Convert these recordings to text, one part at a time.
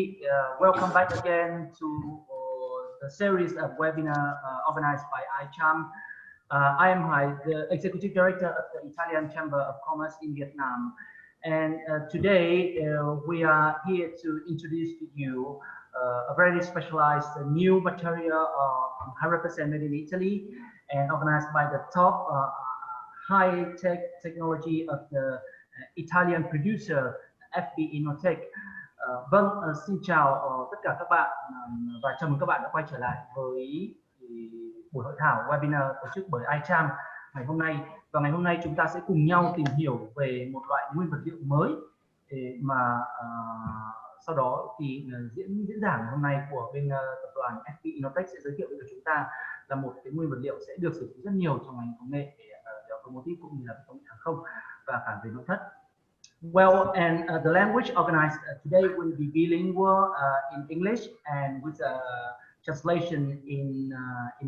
everybody. Welcome back again to the series of webinar organized by ICHAM. I am Hai, the Executive Director of the Italian Chamber of Commerce in Vietnam. And today we are here to introduce to you a very specialized new material 100% made in Italy and organized by the top high-tech technology of the Italian producer FB Innotech. Xin chào tất cả các bạn và chào mừng các bạn đã quay trở lại với buổi hội thảo webinar tổ chức bởi ICHAM ngày hôm nay. Và ngày hôm nay chúng ta sẽ cùng nhau tìm hiểu về một loại nguyên vật liệu mới mà sau đó thì diễn giảng ngày hôm nay của bên tập đoàn FB Innotech sẽ giới thiệu với chúng ta là một cái nguyên vật liệu sẽ được sử dụng rất nhiều trong ngành công nghệ automotive cũng như là công nghệ hàng không và cả về nội thất. Well, and the language organized today will be bilingual in English and with translation in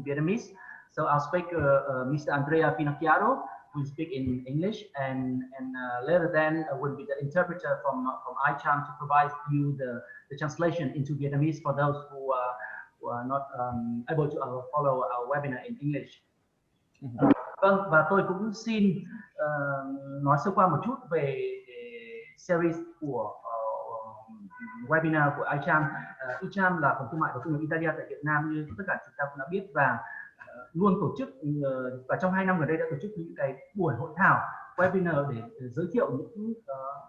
Vietnamese. So our speaker, Mr. Andrea Pinocchiaro, will speak in English, and later then will be the interpreter from ICHAM to provide you the translation into Vietnamese for those who are not able to follow our webinar in English. Vâng, và tôi cũng xin nói sơ qua một chút về series của webinar của ICHAM. ICHAM là phòng thương mại và công nghiệp Italia tại Việt Nam như tất cả chúng ta cũng đã biết, và luôn tổ chức và trong 2 năm gần đây đã tổ chức những cái buổi hội thảo webinar để giới thiệu những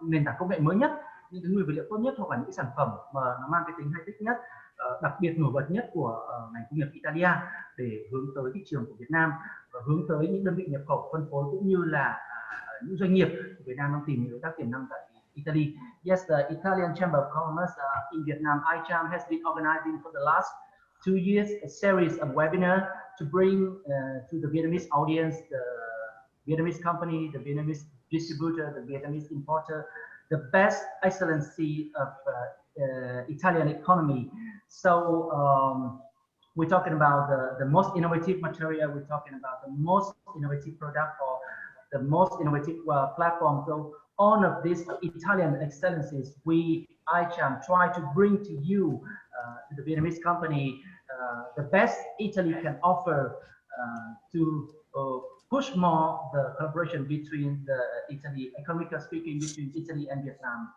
nền tảng công nghệ mới nhất, những cái nguyên vật liệu tốt nhất hoặc là những sản phẩm mà nó mang cái tính high-tech nhất, đặc biệt nổi bật nhất của ngành công nghiệp Italia để hướng tới thị trường của Việt Nam và hướng tới những đơn vị nhập khẩu phân phối cũng như là những doanh nghiệp của Việt Nam đang tìm những đối tác tiềm năng tại Italy. Yes, the Italian Chamber of Commerce in Vietnam, ICHAM, has been organizing for the last 2 years a series of webinars to bring to the Vietnamese audience, the Vietnamese company, the Vietnamese distributor, the Vietnamese importer, the best excellency of Italian economy. So we're talking about the most innovative material, we're talking about the most innovative product or the most innovative platform. So all of these Italian excellencies, we, ICHAM, try to bring to you, to the Vietnamese company, the best Italy can offer to push more the collaboration between the Italy, economically speaking, between Italy and Vietnam.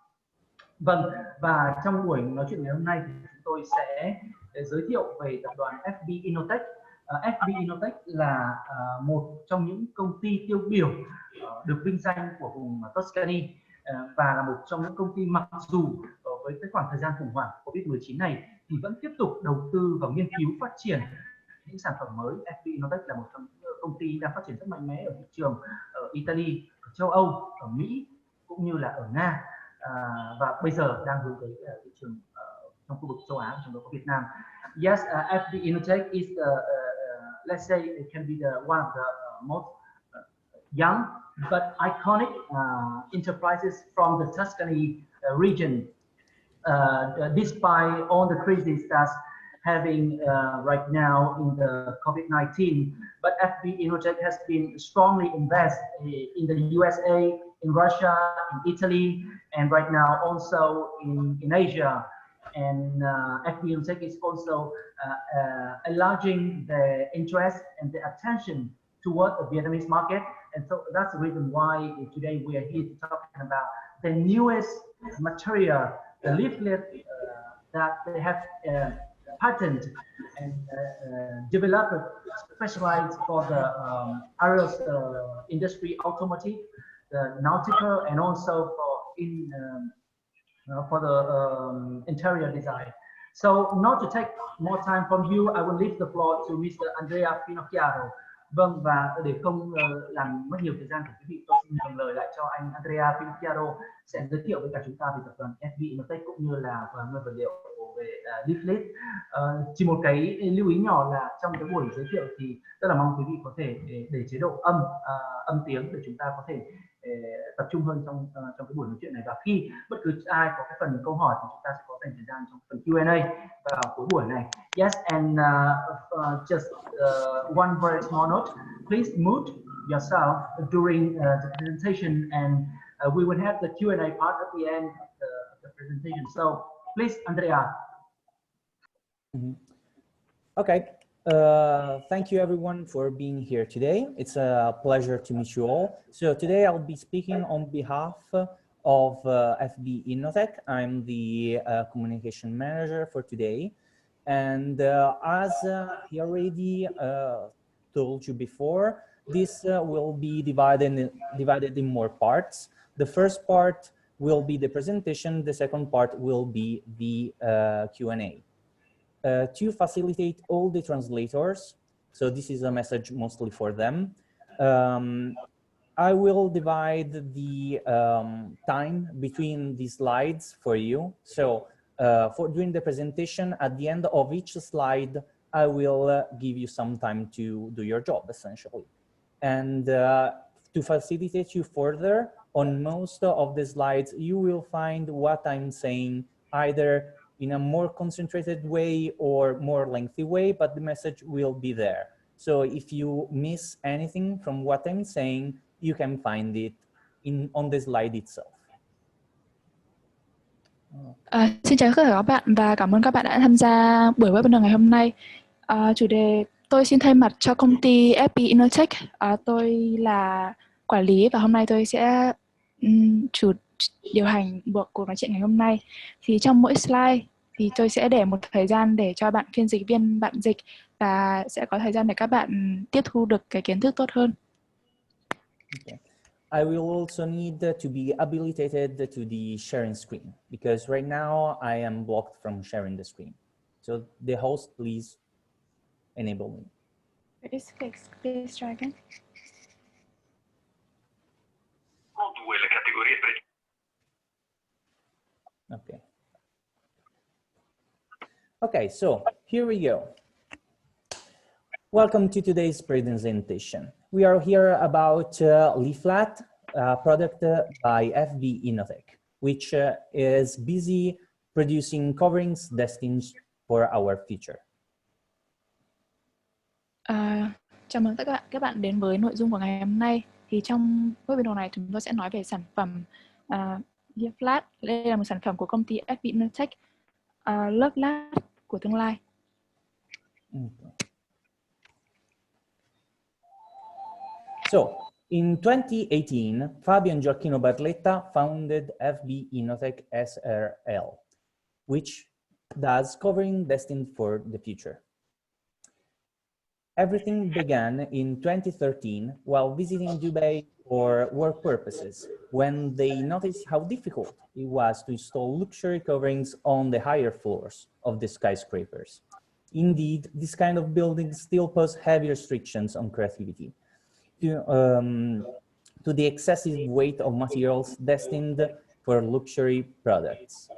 Vâng, và trong buổi nói chuyện ngày hôm nay thì chúng tôi sẽ giới thiệu về tập đoàn FB Innotech. FB Innotech là một trong những công ty tiêu biểu được vinh danh của vùng Tuscany và là một trong những công ty mặc dù với cái khoảng thời gian khủng hoảng Covid-19 này thì vẫn tiếp tục đầu tư vào nghiên cứu phát triển những sản phẩm mới. FB Innotech là một trong những công ty đang phát triển rất mạnh mẽ ở thị trường ở Italy, ở châu Âu, ở Mỹ cũng như là ở Nga, và bây giờ đang hướng tới thị trường trong khu vực châu Á, trong đó có Việt Nam. Yes, FB Innotech is let's say it can be one of the most young but iconic enterprises from the Tuscany region. Despite all the crises that's having right now in the COVID-19, but FB Innotech has been strongly invested in the USA, in Russia, in Italy, and right now also in Asia. And FB Innotech is also enlarging the interest and the attention toward the Vietnamese market. And so that's the reason why today we are here to talk about the newest material, the leaflet that they have patented and developed, specialized for the aerospace industry, automotive, the nautical, and also for the interior design. So not to take more time from you, I will leave the floor to Mr. Andrea Pinocchiaro. Vâng, và để không làm mất nhiều thời gian của quý vị, tôi xin nhường lời lại cho anh Andrea Pinocchiaro sẽ giới thiệu với cả chúng ta về tập đoàn FB Innotech cũng như là nguyên vật liệu về leaflet. Chỉ một cái lưu ý nhỏ là trong cái buổi giới thiệu thì rất là mong quý vị có thể để chế độ âm tiếng để chúng ta có thể tập trung hơn trong cái buổi nói chuyện này, và khi bất cứ ai có cái phần câu hỏi thì chúng ta sẽ có dành thời gian trong phần Q&A vào cuối buổi này. Yes, and just one very small note, please mute yourself during the presentation, and we will have the Q&A part at the end of the presentation. So Please, Andrea. Okay. Thank you everyone for being here today. It's a pleasure to meet you all. So today I'll be speaking on behalf of FB Innotech. I'm the communication manager for today. And as he already told you before, this will be divided in more parts. The first part will be the presentation. The second part will be the Q&A. To facilitate all the translators, so this is a message mostly for them, I will divide the time between the slides for you. So for during the presentation, at the end of each slide, I will give you some time to do your job, essentially. And to facilitate you further, on most of the slides, you will find what I'm saying either in a more concentrated way or more lengthy way, but the message will be there. So if you miss anything from what I'm saying, you can find it on the slide itself. Xin chào tất cả các bạn và cảm ơn các bạn đã tham gia buổi webinar ngày hôm nay. Chủ đề tôi xin thay mặt cho công ty FB Innotech. Tôi là quản lý và hôm nay tôi sẽ chủ điều hành cuộc nói chuyện ngày hôm nay. Thì trong mỗi slide thì tôi sẽ để một thời gian để cho bạn phiên dịch viên bạn dịch và sẽ có thời gian để các bạn tiếp thu được cái kiến thức tốt hơn. Okay. I will also need to be habilitated to the sharing screen because right now I am blocked from sharing the screen. So the host, please enable me. It is fixed. Please try again. Okay. Okay, so here we go. Welcome to today's presentation. We are here about Leaflat, a product by FB Innotech, which is busy producing coverings destined for our future. Chào mừng tất cả các bạn đến với nội dung của ngày hôm nay. Thì trong webinar này chúng tôi sẽ nói về sản phẩm Leaflat. Đây là một sản phẩm của công ty FB Innotech, lớp lát của tương lai. Okay. So, in 2018, Fabio and Gioacchino Barletta founded FB Innotech SRL, which does covering destined for the future. Everything began in 2013 while visiting Dubai for work purposes, when they noticed how difficult it was to install luxury coverings on the higher floors of the skyscrapers. Indeed, this kind of buildings still pose heavy restrictions on creativity to the excessive weight of materials destined for luxury products.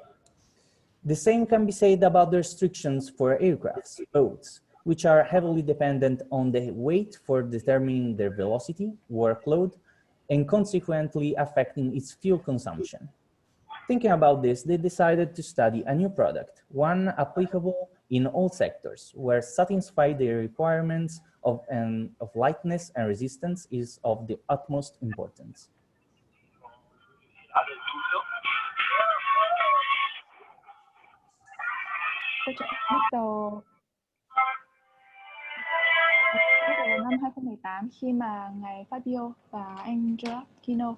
The same can be said about the restrictions for aircrafts, boats, which are heavily dependent on the weight for determining their velocity, workload, and consequently affecting its fuel consumption. Thinking about this, they decided to study a new product, one applicable in all sectors, where satisfying the requirements of lightness and resistance is of the utmost importance. Câu chuyện bắt đầu năm 2018 khi mà ngài Fabio và anh Gioacchino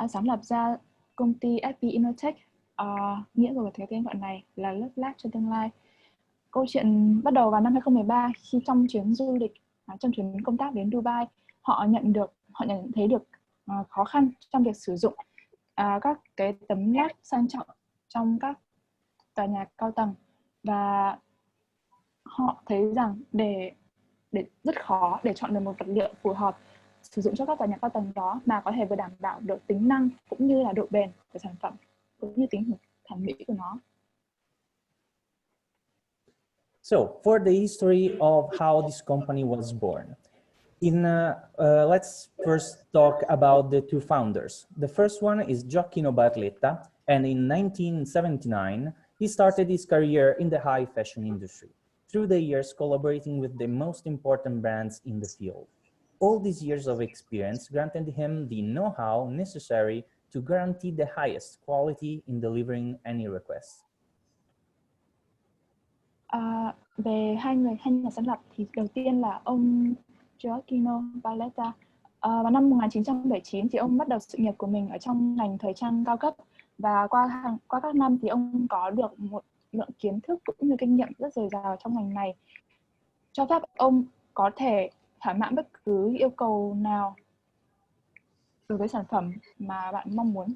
sáng lập ra công ty FB Innotech. Nghĩa của cái tên gọi này là lớp lát cho tương lai. Câu chuyện bắt đầu vào năm 2013 khi trong chuyến du lịch, trong chuyến công tác đến Dubai, họ nhận thấy được khó khăn trong việc sử dụng các cái tấm lát sang trọng trong các tòa nhà cao tầng, và họ thấy rằng để rất khó để chọn được một vật liệu phù hợp sử dụng cho các tòa nhà cao tầng đó mà có thể vừa đảm bảo được tính năng cũng như là độ bền của sản phẩm cũng như tính thẩm mỹ của nó. So, for the history of how this company was born, let's first talk about the two founders. The first one is Gioacchino Barletta, and in 1979, he started his career in the high fashion industry, through the years collaborating with the most important brands in the field. All these years of experience granted him the know-how necessary to guarantee the highest quality in delivering any request. Về hai nhà sáng lập thì đầu tiên là ông Gioacchino Valletta. Vào năm 1979 thì ông bắt đầu sự nghiệp của mình ở trong ngành thời trang cao cấp, và qua các năm thì ông có được một lượng kiến thức cũng như kinh nghiệm rất dồi dào trong ngành này, cho phép ông có thể thỏa mãn bất cứ yêu cầu nào đối với sản phẩm mà bạn mong muốn.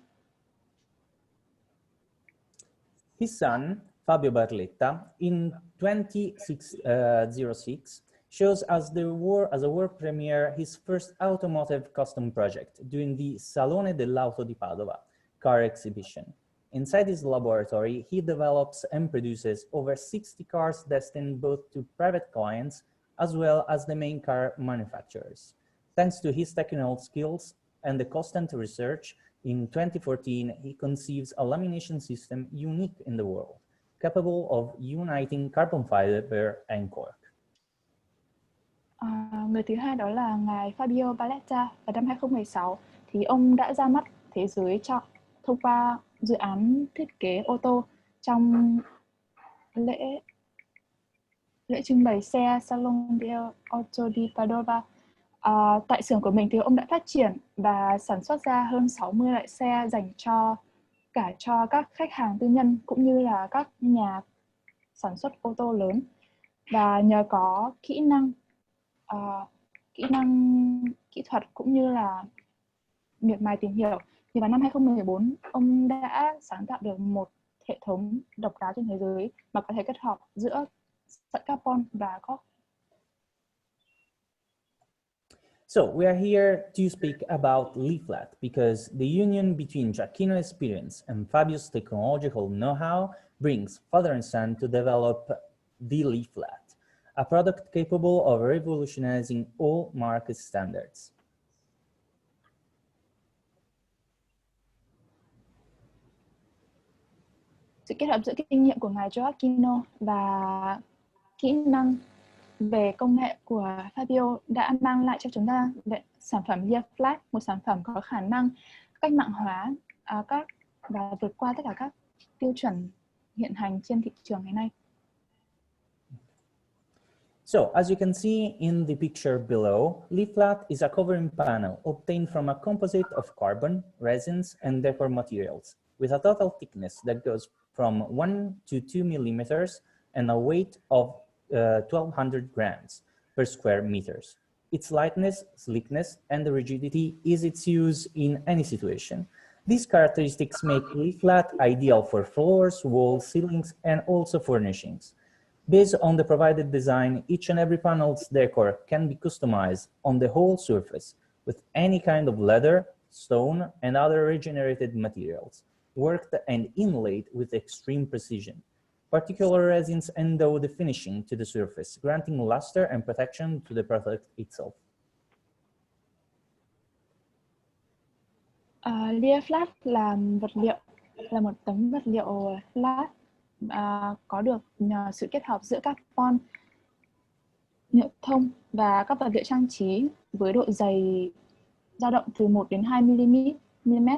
His son, Fabio Barletta, in 2006, shows as a world premiere his first automotive custom project during the Salone dell'Auto di Padova car exhibition. Inside his laboratory, he develops and produces over 60 cars destined both to private clients as well as the main car manufacturers. Thanks to his technical skills and the constant research, in 2014, he conceives a lamination system unique in the world, capable of uniting carbon fiber and cork. Người thứ hai đó là ngài Fabio Barletta. Vào năm 2016 thì ông đã ra mắt thế giới thông qua dự án thiết kế ô tô trong lễ trưng bày xe Salone dell'Auto di Padova. Tại xưởng của mình thì ông đã phát triển và sản xuất ra hơn 60 loại xe dành cho các khách hàng tư nhân cũng như là các nhà sản xuất ô tô lớn. Và nhờ có kỹ năng kỹ thuật cũng như là miệt mài tìm hiểu thì vào năm 2014 ông đã sáng tạo được một hệ thống độc đáo trên thế giới mà có thể kết hợp giữa sợi carbon và cork. So we are here to speak about Leaflat because the union between Gioacchino's experience and Fabio's technological know-how brings father and son to develop the Leaflat, a product capable of revolutionizing all market standards. Sự kết hợp giữa kinh nghiệm của ngài Gioacchino và kỹ năng về công nghệ của Fabio đã mang lại cho chúng ta sản phẩm Leaflat, một sản phẩm có khả năng cách mạng hóa và vượt qua tất cả các tiêu chuẩn hiện hành trên thị trường ngày nay. So, as you can see in the picture below, Leaflat is a covering panel obtained from a composite of carbon, resins, and decor materials, with a total thickness that goes from 1 to 2 millimeters and a weight of 1,200 grams per square meters. Its lightness, sleekness, and rigidity is its use in any situation. These characteristics make Leaflat ideal for floors, walls, ceilings, and also furnishings. Based on the provided design, each and every panel's decor can be customized on the whole surface with any kind of leather, stone, and other regenerated materials, worked and inlaid with extreme precision. Particular resins endow the finishing to the surface, granting luster and protection to the product itself. Leaflat là một tấm vật liệu flat có được nhờ sự kết hợp giữa carbon, nhựa thông và các vật liệu trang trí với độ dày dao động từ 1 đến 2 mm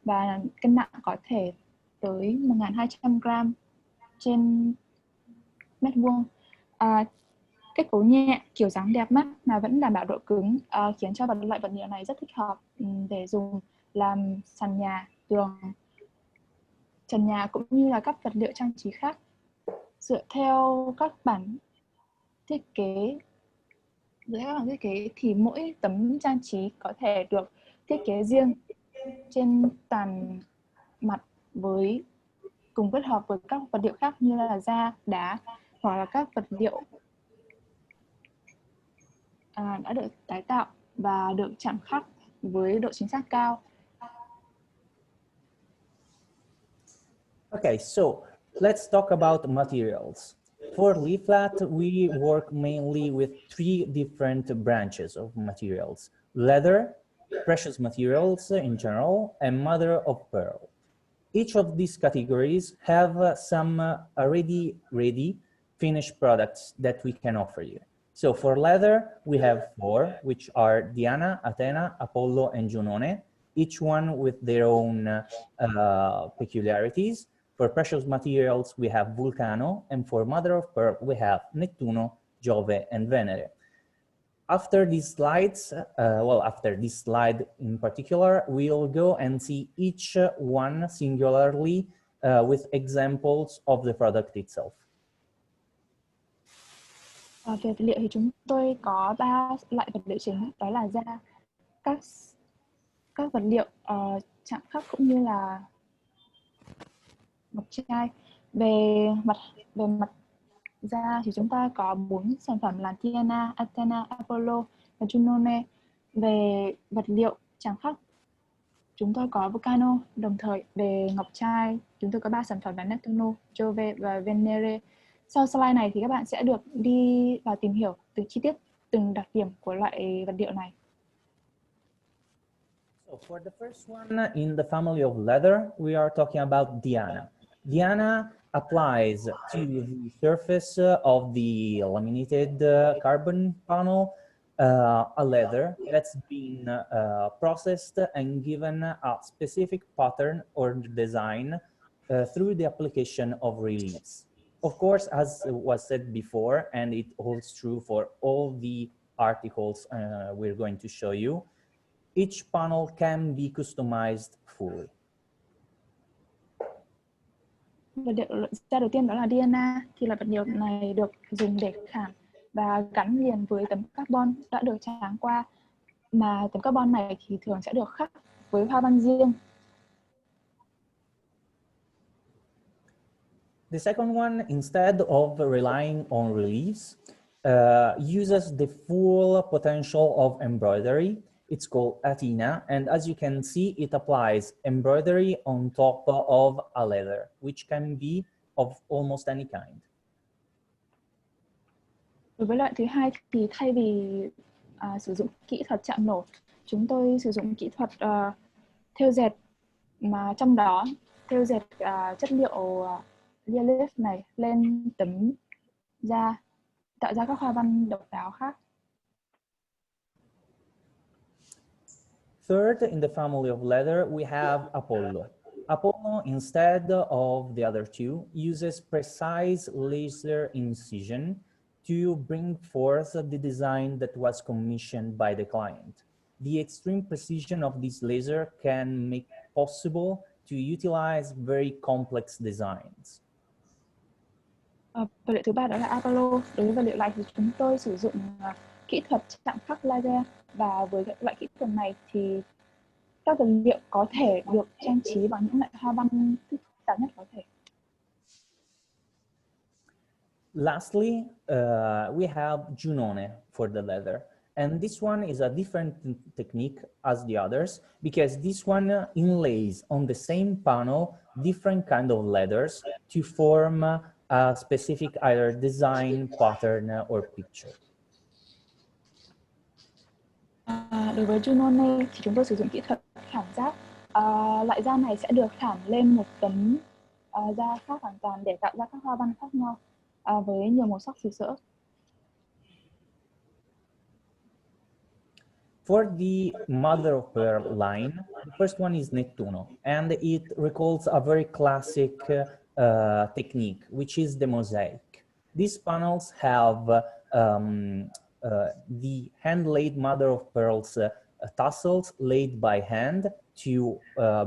và cân nặng có thể tới 1.200 gram trên mét vuông. Kết cấu nhẹ, kiểu dáng đẹp mắt mà vẫn đảm bảo độ cứng, khiến cho loại vật liệu này rất thích hợp để dùng làm sàn nhà, tường, trần nhà cũng như là các vật liệu trang trí khác. Dựa theo các bản thiết kế thì mỗi tấm trang trí có thể được thiết kế riêng trên toàn mặt cùng kết hợp với các vật liệu khác như là da, đá hoặc là các vật liệu đã được tái tạo và được chạm khắc với độ chính xác cao. Okay, so let's talk about materials. For Leaflat, we work mainly with 3 different branches of materials: leather, precious materials in general, and mother of pearl. Each of these categories have some ready finished products that we can offer you. So for leather, we have 4, which are Diana, Athena, Apollo, and Giunone, each one with their own peculiarities. For precious materials, we have Vulcano, and for mother of pearl, we have Nettuno, Giove, and Venere. After these slides, after this slide in particular, we'll go and see each one singularly with examples of the product itself. Về vật liệu thì chúng tôi có 3 loại vật liệu chính, đó là da, các vật liệu chạm khắc cũng như là ngọc trai. Về mặt da thì chúng ta có 4 sản phẩm là Diana, Athena, Apollo và Juno. Về vật liệu chạm khắc chúng tôi có Vulcano. Đồng thời về ngọc trai chúng tôi có 3 sản phẩm là Neptuno, Giove và Venere. Sau slide này thì các bạn sẽ được đi vào tìm hiểu từng chi tiết, từng đặc điểm của loại vật liệu này. So for the first one in the family of leather, we are talking about Diana. Diana applies to the surface of the laminated carbon panel a leather that's been processed and given a specific pattern or design through the application of reliefs. Of course, as was said before, and it holds true for all the articles we're going to show you, each panel can be customized fully. Vật liệu da đầu tiên đó là Diana, thì là vật liệu này được dùng để khảm và gắn liền với tấm carbon đã được tráng qua, mà tấm carbon này thì thường sẽ được khắc với hoa văn riêng. The second one, instead of relying on reliefs, uses the full potential of embroidery. It's called Athena, and as you can see, it applies embroidery on top of a leather, which can be of almost any kind. Đối với loại thứ hai thì thay vì sử dụng kỹ thuật chạm nổ, chúng tôi sử dụng kỹ thuật thêu dệt, mà trong đó thêu dệt chất liệu leaf này lên tấm da, tạo ra các hoa văn độc đáo khác. Third, in the family of leather, we have Apollo. Apollo, instead of the other two, uses precise laser incision to bring forth the design that was commissioned by the client. The extreme precision of this laser can make possible to utilize very complex designs. Vật liệu thứ ba đó là Apollo. Đối với vật liệu này thì chúng tôi sử dụng kỹ thuật chạm khắc laser, và với loại kỹ thuật này thì các vật liệu có thể được trang trí bằng những loại hoa văn phức tạp nhất có thể. Lastly, we have Junone for the leather. And this one is a different technique as the others, because this one inlays on the same panel different kind of leathers to form a specific either design, pattern, or picture. Đối với Junone thì chúng tôi sử dụng kỹ thuật khảm giáp. Loại da này sẽ được khảm lên một tấm da khác hoàn toàn để tạo ra các hoa văn khác nhau với nhiều màu sắc rực rỡ. For the mother of pearl line, the first one is Neptuno, and it recalls a very classic technique, which is the mosaic. These panels have the hand-laid mother of pearls tassels laid by hand to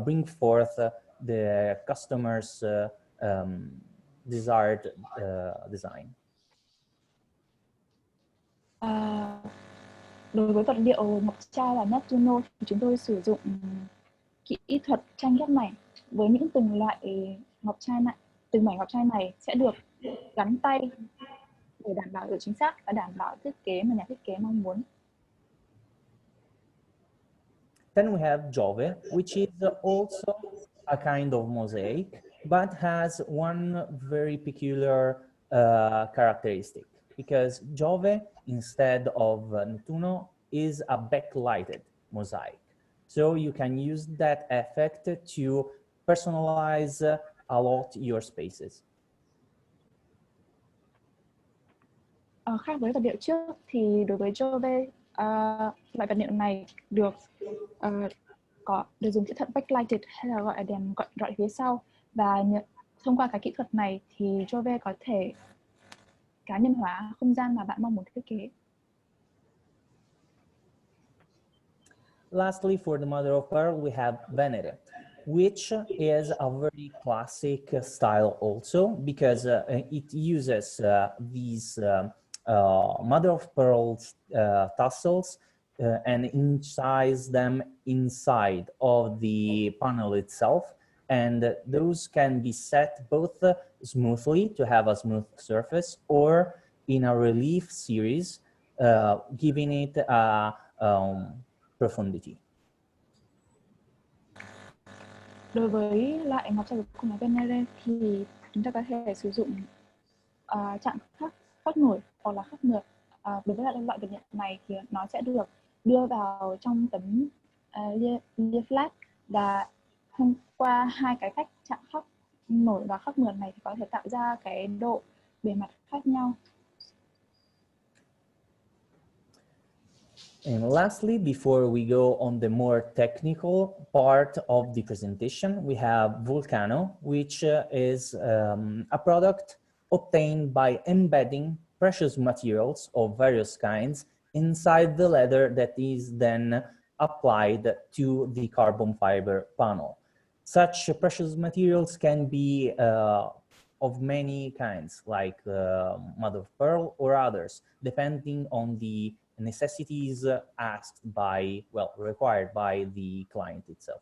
bring forth the customer's desired design. Đối với vật liệu ngọc trai là Neptuno thì chúng tôi sử dụng kỹ thuật tranh ghép mảnh với những từng loại ngọc trai này. Từng mảnh ngọc trai này sẽ được gắn tay để đảm bảo độ chính xác và đảm bảo thiết kế mà nhà thiết kế mong muốn. Then we have Giove, which is also a kind of mosaic, but has one very peculiar characteristic, because Giove, instead of Neptuno, is a backlighted mosaic. So you can use that effect to personalize a lot your spaces. Khác với vật liệu trước thì đối với Giove, loại vật liệu này được dùng kỹ thuật backlighted, hay là gọi đèn rọi phía sau, và thông qua cái kỹ thuật này thì Jove có thể cá nhân hóa không gian mà bạn mong muốn thiết kế. Lastly, for the mother of pearl, we have Venere, which is a very classic style also, because it uses these mother of pearl tassels and incises them inside of the panel itself. And those can be set both smoothly to have a smooth surface or in a relief series, giving it a profundity. Đối với loại ngọc trai cuối cùng là Venere thì chúng ta có thể sử dụng chạm khắc nổi hoặc là khắc mượt. Đối với loại vật liệu này thì nó sẽ được đưa vào trong tấm leaflat, và thông qua hai cái cách chạm khắc nổi và khắc mượt này thì có thể tạo ra cái độ bề mặt khác nhau. And lastly, before we go on the more technical part of the presentation, we have Vulcano, which is a product obtained by embedding precious materials of various kinds inside the leather that is then applied to the carbon fiber panel. Such precious materials can be of many kinds, like mother of pearl or others, depending on the necessities asked by, well, required by the client itself.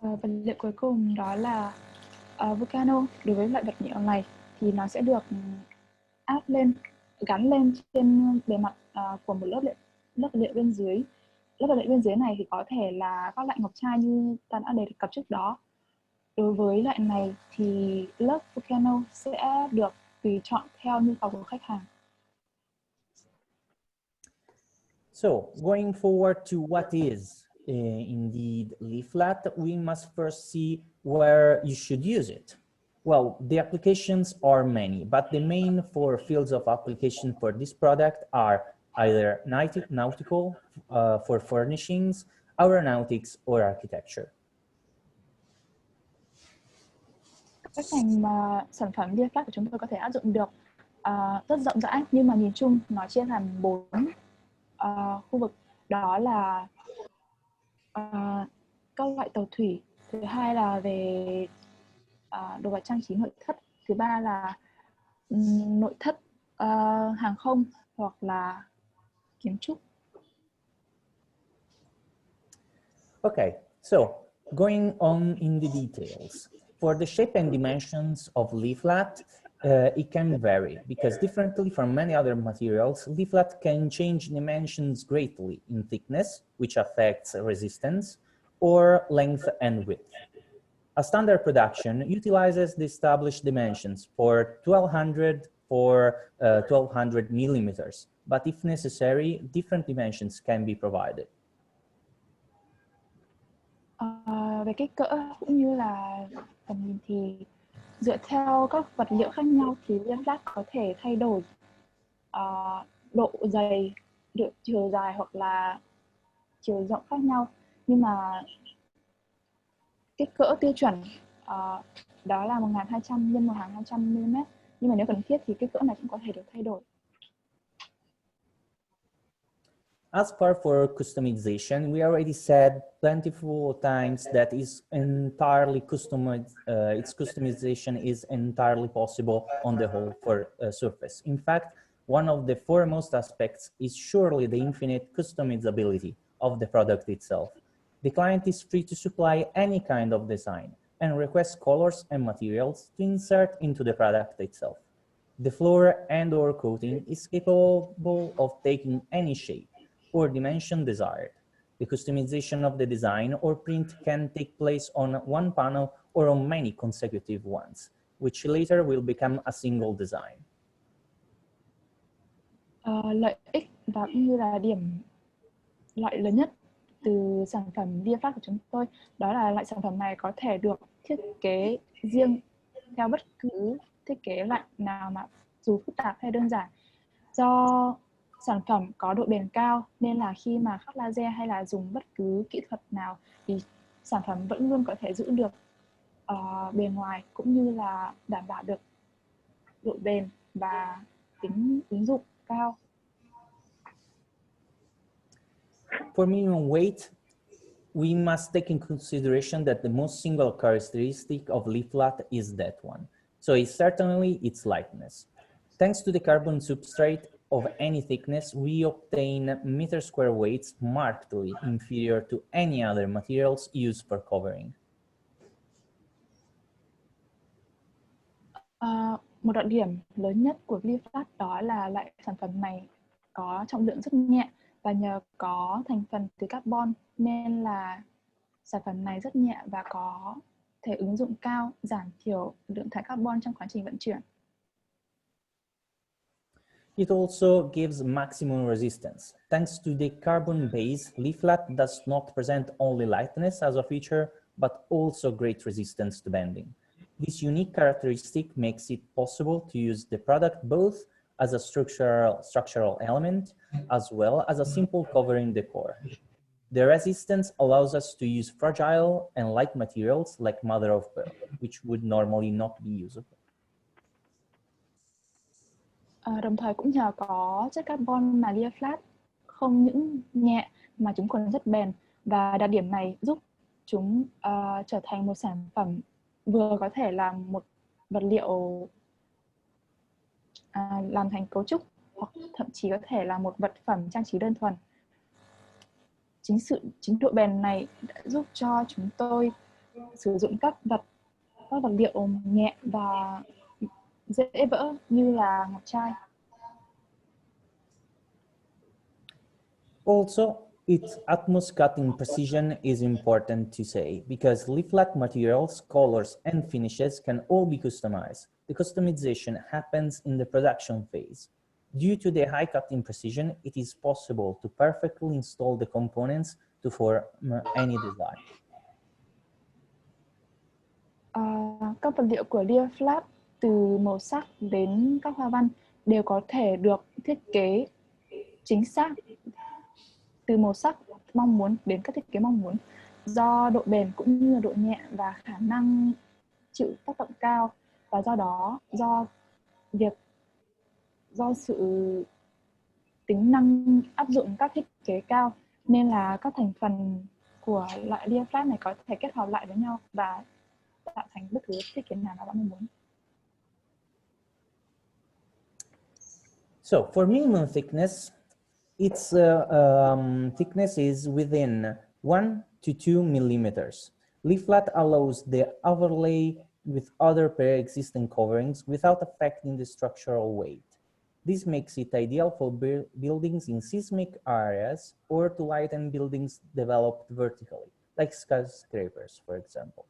Vật liệu cuối cùng đó là Vulcano. Đối với loại vật liệu này thì nó sẽ được gắn lên trên bề mặt của một lớp vật liệu bên dưới. Lớp vật liệu bên dưới này thì có thể là các loại ngọc trai như ta đã đề cập trước đó. Đối với loại này thì lớp Vulcano sẽ được tùy chọn theo nhu cầu của khách hàng. So, going forward to what is indeed leaflet, we must first see where you should use it. Well, the applications are many, but the main four fields of application for this product are either nautical, for furnishings, aeronautics, or architecture. Các ngành mà sản phẩm leaflet của chúng tôi có thể áp dụng được rất rộng rãi, nhưng mà nhìn chung nó chia thành 4 khu vực. Đó là các loại tàu thủy, thứ hai là về đồ vật trang trí nội thất, thứ ba là nội thất hàng không hoặc là kiến trúc. Okay, so going on in the details. For the shape and dimensions of leaflet, it can vary because differently from many other materials, leaflet can change dimensions greatly in thickness, which affects resistance, or length and width. A standard production utilizes the established dimensions for 1200 for 1200 millimeters, but if necessary, different dimensions can be provided. Về kích cỡ cũng như là tầm nhìn thì dựa theo các vật liệu khác nhau thì leaflet có thể thay đổi độ dày, chiều dài hoặc là chiều rộng khác nhau, nhưng mà kích cỡ tiêu chuẩn đó là 1200 x 1200 mm, nhưng mà nếu cần thiết thì kích cỡ này cũng có thể được thay đổi. As far for customization, we already said plentiful times that is entirely customized. Its customization is entirely possible on the whole for surface. In fact, one of the foremost aspects is surely the infinite customizability of the product itself. The client is free to supply any kind of design and request colors and materials to insert into the product itself. The floor and/or coating is capable of taking any shape or dimension desired. The customization of the design or print can take place on one panel or on many consecutive ones, which later will become a single design. Lợi ích và cũng như là điểm lợi lớn nhất từ sản phẩm leaflet của chúng tôi đó là loại sản phẩm này có thể được thiết kế riêng theo bất cứ thiết kế loại nào mà dù phức tạp hay đơn giản. Do sản phẩm có độ bền cao nên là khi mà khắc laser hay là dùng bất cứ kỹ thuật nào thì sản phẩm vẫn luôn có thể giữ được bề ngoài cũng như là đảm bảo được độ bền và tính ứng dụng cao. For minimum weight, we must take in consideration that the most single characteristic of leaflet is that one. So it's certainly its lightness. Thanks to the carbon substrate of any thickness, we obtain meter square weights markedly inferior to any other materials used for covering. Một đặc điểm lớn nhất của Leaflat đó là loại sản phẩm này có trọng lượng rất nhẹ và nhờ có thành phần từ carbon nên là sản phẩm này rất nhẹ và có thể ứng dụng cao, giảm thiểu lượng thải carbon trong quá trình vận chuyển. It also gives maximum resistance. Thanks to the carbon base, leaflet does not present only lightness as a feature, but also great resistance to bending. This unique characteristic makes it possible to use the product both as a structural element as well as a simple covering decor. The resistance allows us to use fragile and light materials like mother of pearl, which would normally not be usable. Đồng thời cũng nhờ có chất carbon mà Leaflat không những nhẹ mà chúng còn rất bền, và đặc điểm này giúp chúng trở thành một sản phẩm vừa có thể là một vật liệu làm thành cấu trúc hoặc thậm chí có thể là một vật phẩm trang trí đơn thuần. Chính độ bền này đã giúp cho chúng tôi sử dụng các vật liệu nhẹ và dễ vỡ như là ngọc trai. Also, its utmost cutting precision is important to say because leaflet materials, colors, and finishes can all be customized. The customization happens in the production phase. Due to the high cutting precision, it is possible to perfectly install the components to form any design. Các vật liệu của Leaflat từ màu sắc đến các hoa văn đều có thể được thiết kế chính xác từ màu sắc mong muốn đến các thiết kế mong muốn, do độ bền cũng như độ nhẹ và khả năng chịu tác động cao, và do sự tính năng áp dụng các thiết kế cao nên là các thành phần của loại Leaflat này có thể kết hợp lại với nhau và tạo thành bất cứ thiết kế nào mà bạn muốn. So for minimum thickness, its thickness is within 1 to 2 millimeters. Leaflet allows the overlay with other pre-existing coverings without affecting the structural weight. This makes it ideal for buildings in seismic areas or to lighten buildings developed vertically, like skyscrapers, for example.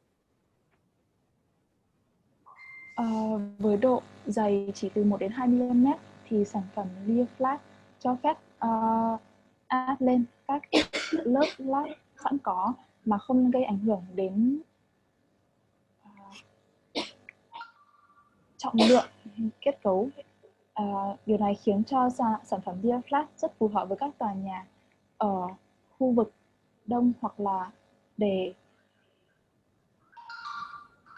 Với độ dày chỉ từ 1 đến 2 mm thì sản phẩm Leaflat cho phép áp lên các lớp lát sẵn có mà không gây ảnh hưởng đến trọng lượng kết cấu. Điều này khiến cho sản phẩm Leaflat rất phù hợp với các tòa nhà ở khu vực đông hoặc là để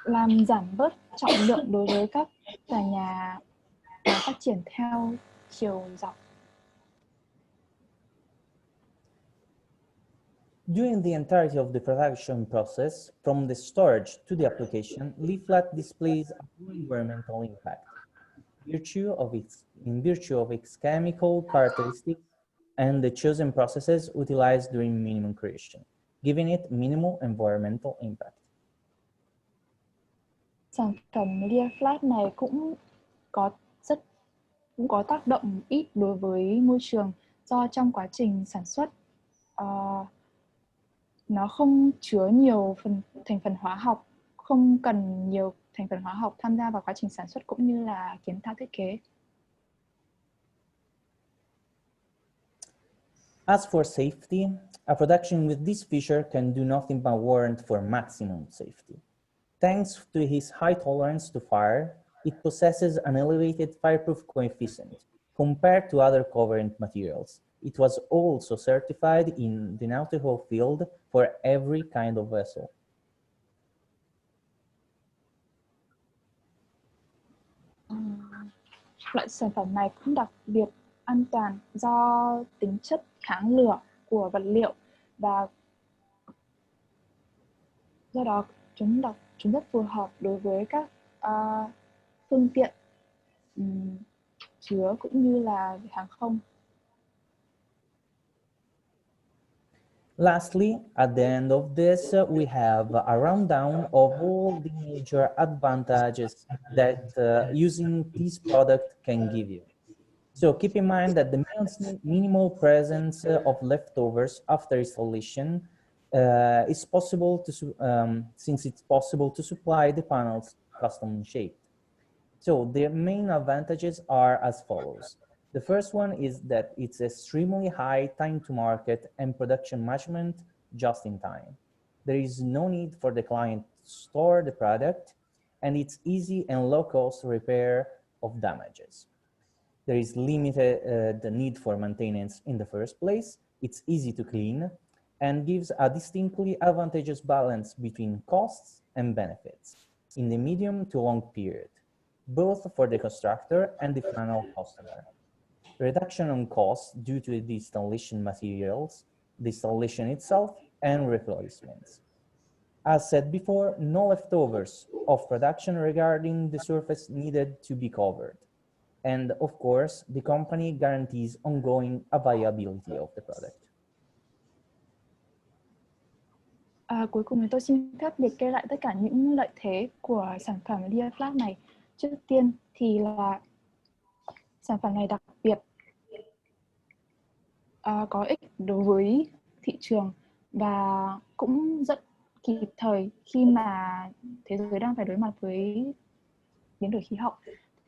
làm giảm bớt trọng lượng đối với các tòa nhà phát triển theo chiều dọc. During the entirety of the production process, from the storage to the application, Leaflet displays a poor environmental impact in virtue of its chemical characteristics and the chosen processes utilized during minimum creation, giving it minimal environmental impact. Sản phẩm Leaflat này cũng có tác động ít đối với môi trường do trong quá trình sản xuất nó không chứa nhiều thành phần hóa học, không cần nhiều thành phần hóa học tham gia vào quá trình sản xuất cũng như là kiến tạo thiết kế. As for safety, a production with this feature can do nothing but warrant for maximum safety. Thanks to his high tolerance to fire, it possesses an elevated fireproof coefficient compared to other covering materials. It was also certified in the nautical field for every kind of vessel. Loại sản phẩm này cũng đặc biệt an toàn do tính chất kháng lửa của vật liệu và do đó chúng rất phù hợp đối với các phương tiện chứa cũng như là hàng không. Lastly, at the end of this, we have a rundown of all the major advantages that using this product can give you. So keep in mind that the minimal presence of leftovers after installation is possible to, since it's possible to supply the panels custom shaped. So the main advantages are as follows. The first one is that it's extremely high time to market and production management just in time. There is no need for the client to store the product, and it's easy and low cost repair of damages. There is limited the need for maintenance in the first place. It's easy to clean and gives a distinctly advantageous balance between costs and benefits in the medium to long period, both for the constructor and the final customer. Reduction on costs due to the installation materials, the installation itself, and replacements. As said before, no leftovers of production regarding the surface needed to be covered. And of course, the company guarantees ongoing availability of the product. Cuối cùng thì tôi xin phép liệt kê lại tất cả những lợi thế của sản phẩm Leaflat này. Trước tiên thì là sản phẩm này đặc biệt có ích đối với thị trường và cũng rất kịp thời khi mà thế giới đang phải đối mặt với biến đổi khí hậu.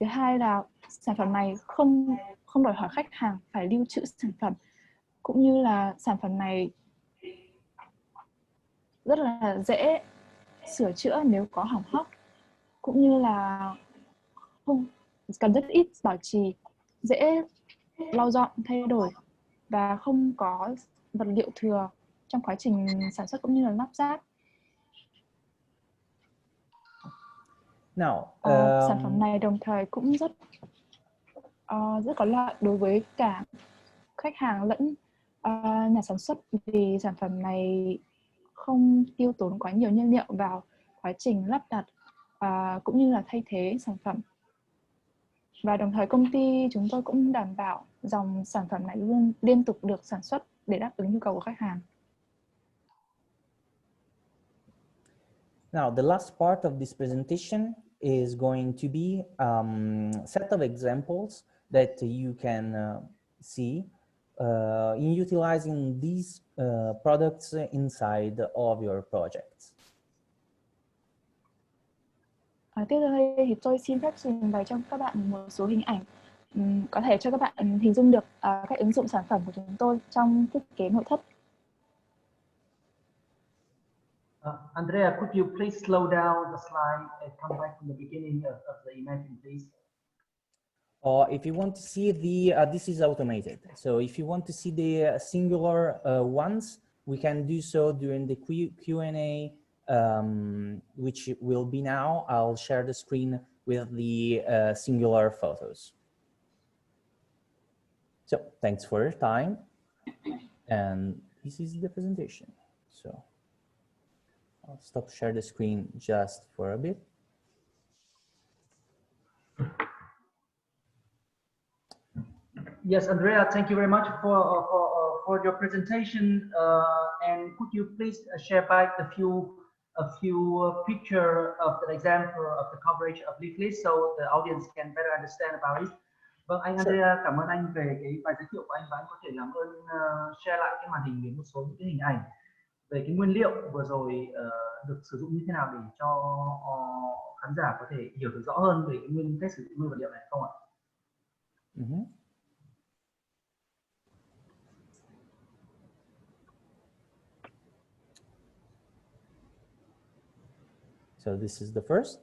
Thứ hai là sản phẩm này không đòi hỏi khách hàng phải lưu trữ sản phẩm, cũng như là sản phẩm này rất là dễ sửa chữa nếu có hỏng hóc, cũng như là không cần rất ít bảo trì, dễ lau dọn thay đổi và không có vật liệu thừa trong quá trình sản xuất cũng như là lắp ráp. Now, sản phẩm này đồng thời cũng rất có lợi đối với cả khách hàng lẫn nhà sản xuất, vì sản phẩm này không tiêu tốn quá nhiều nhiên liệu vào quá trình lắp đặt cũng như là thay thế sản phẩm. Và đồng thời công ty chúng tôi cũng đảm bảo dòng sản phẩm này luôn liên tục được sản xuất để đáp ứng nhu cầu của khách hàng. Now, the last part of this presentation is going to be set of examples that you can see in utilizing these products inside of your projects. Tiếp theo đây thì tôi xin phép trình bày cho các bạn một số hình ảnh có thể cho các bạn hình dung được các ứng dụng sản phẩm của chúng tôi trong thiết kế nội thất. Andrea, could you please slow down the slide and come back from the beginning of the image, please? Or if you want to see the, this is automated. So if you want to see the singular ones, we can do so during the Q&A, which will be now. I'll share the screen with the singular photos. So thanks for your time. And this is the presentation. So I'll stop share the screen just for a bit. Yes, Andrea, thank you very much for your presentation. And could you please share back a few picture of the example of the coverage of leaflet so the audience can better understand about it. Vâng, anh Andrea, cảm ơn anh về cái bài giới thiệu của anh, và anh có thể làm ơn share lại cái màn hình với một số những cái hình ảnh về cái nguyên liệu vừa rồi được sử dụng như thế nào để cho khán giả có thể hiểu được rõ hơn về cái cách sử dụng nguyên vật liệu này không ạ? So this is the first.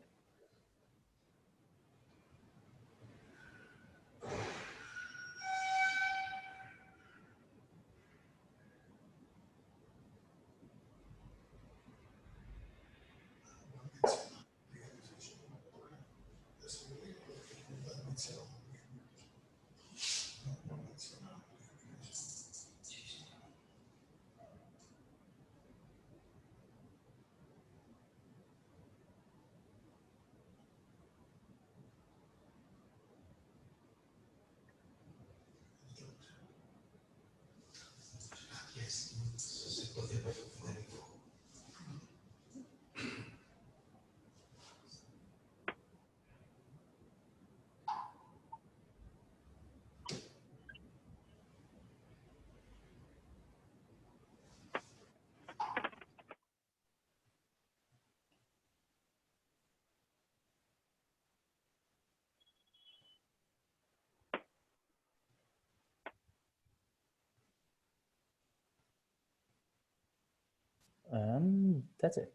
That's it.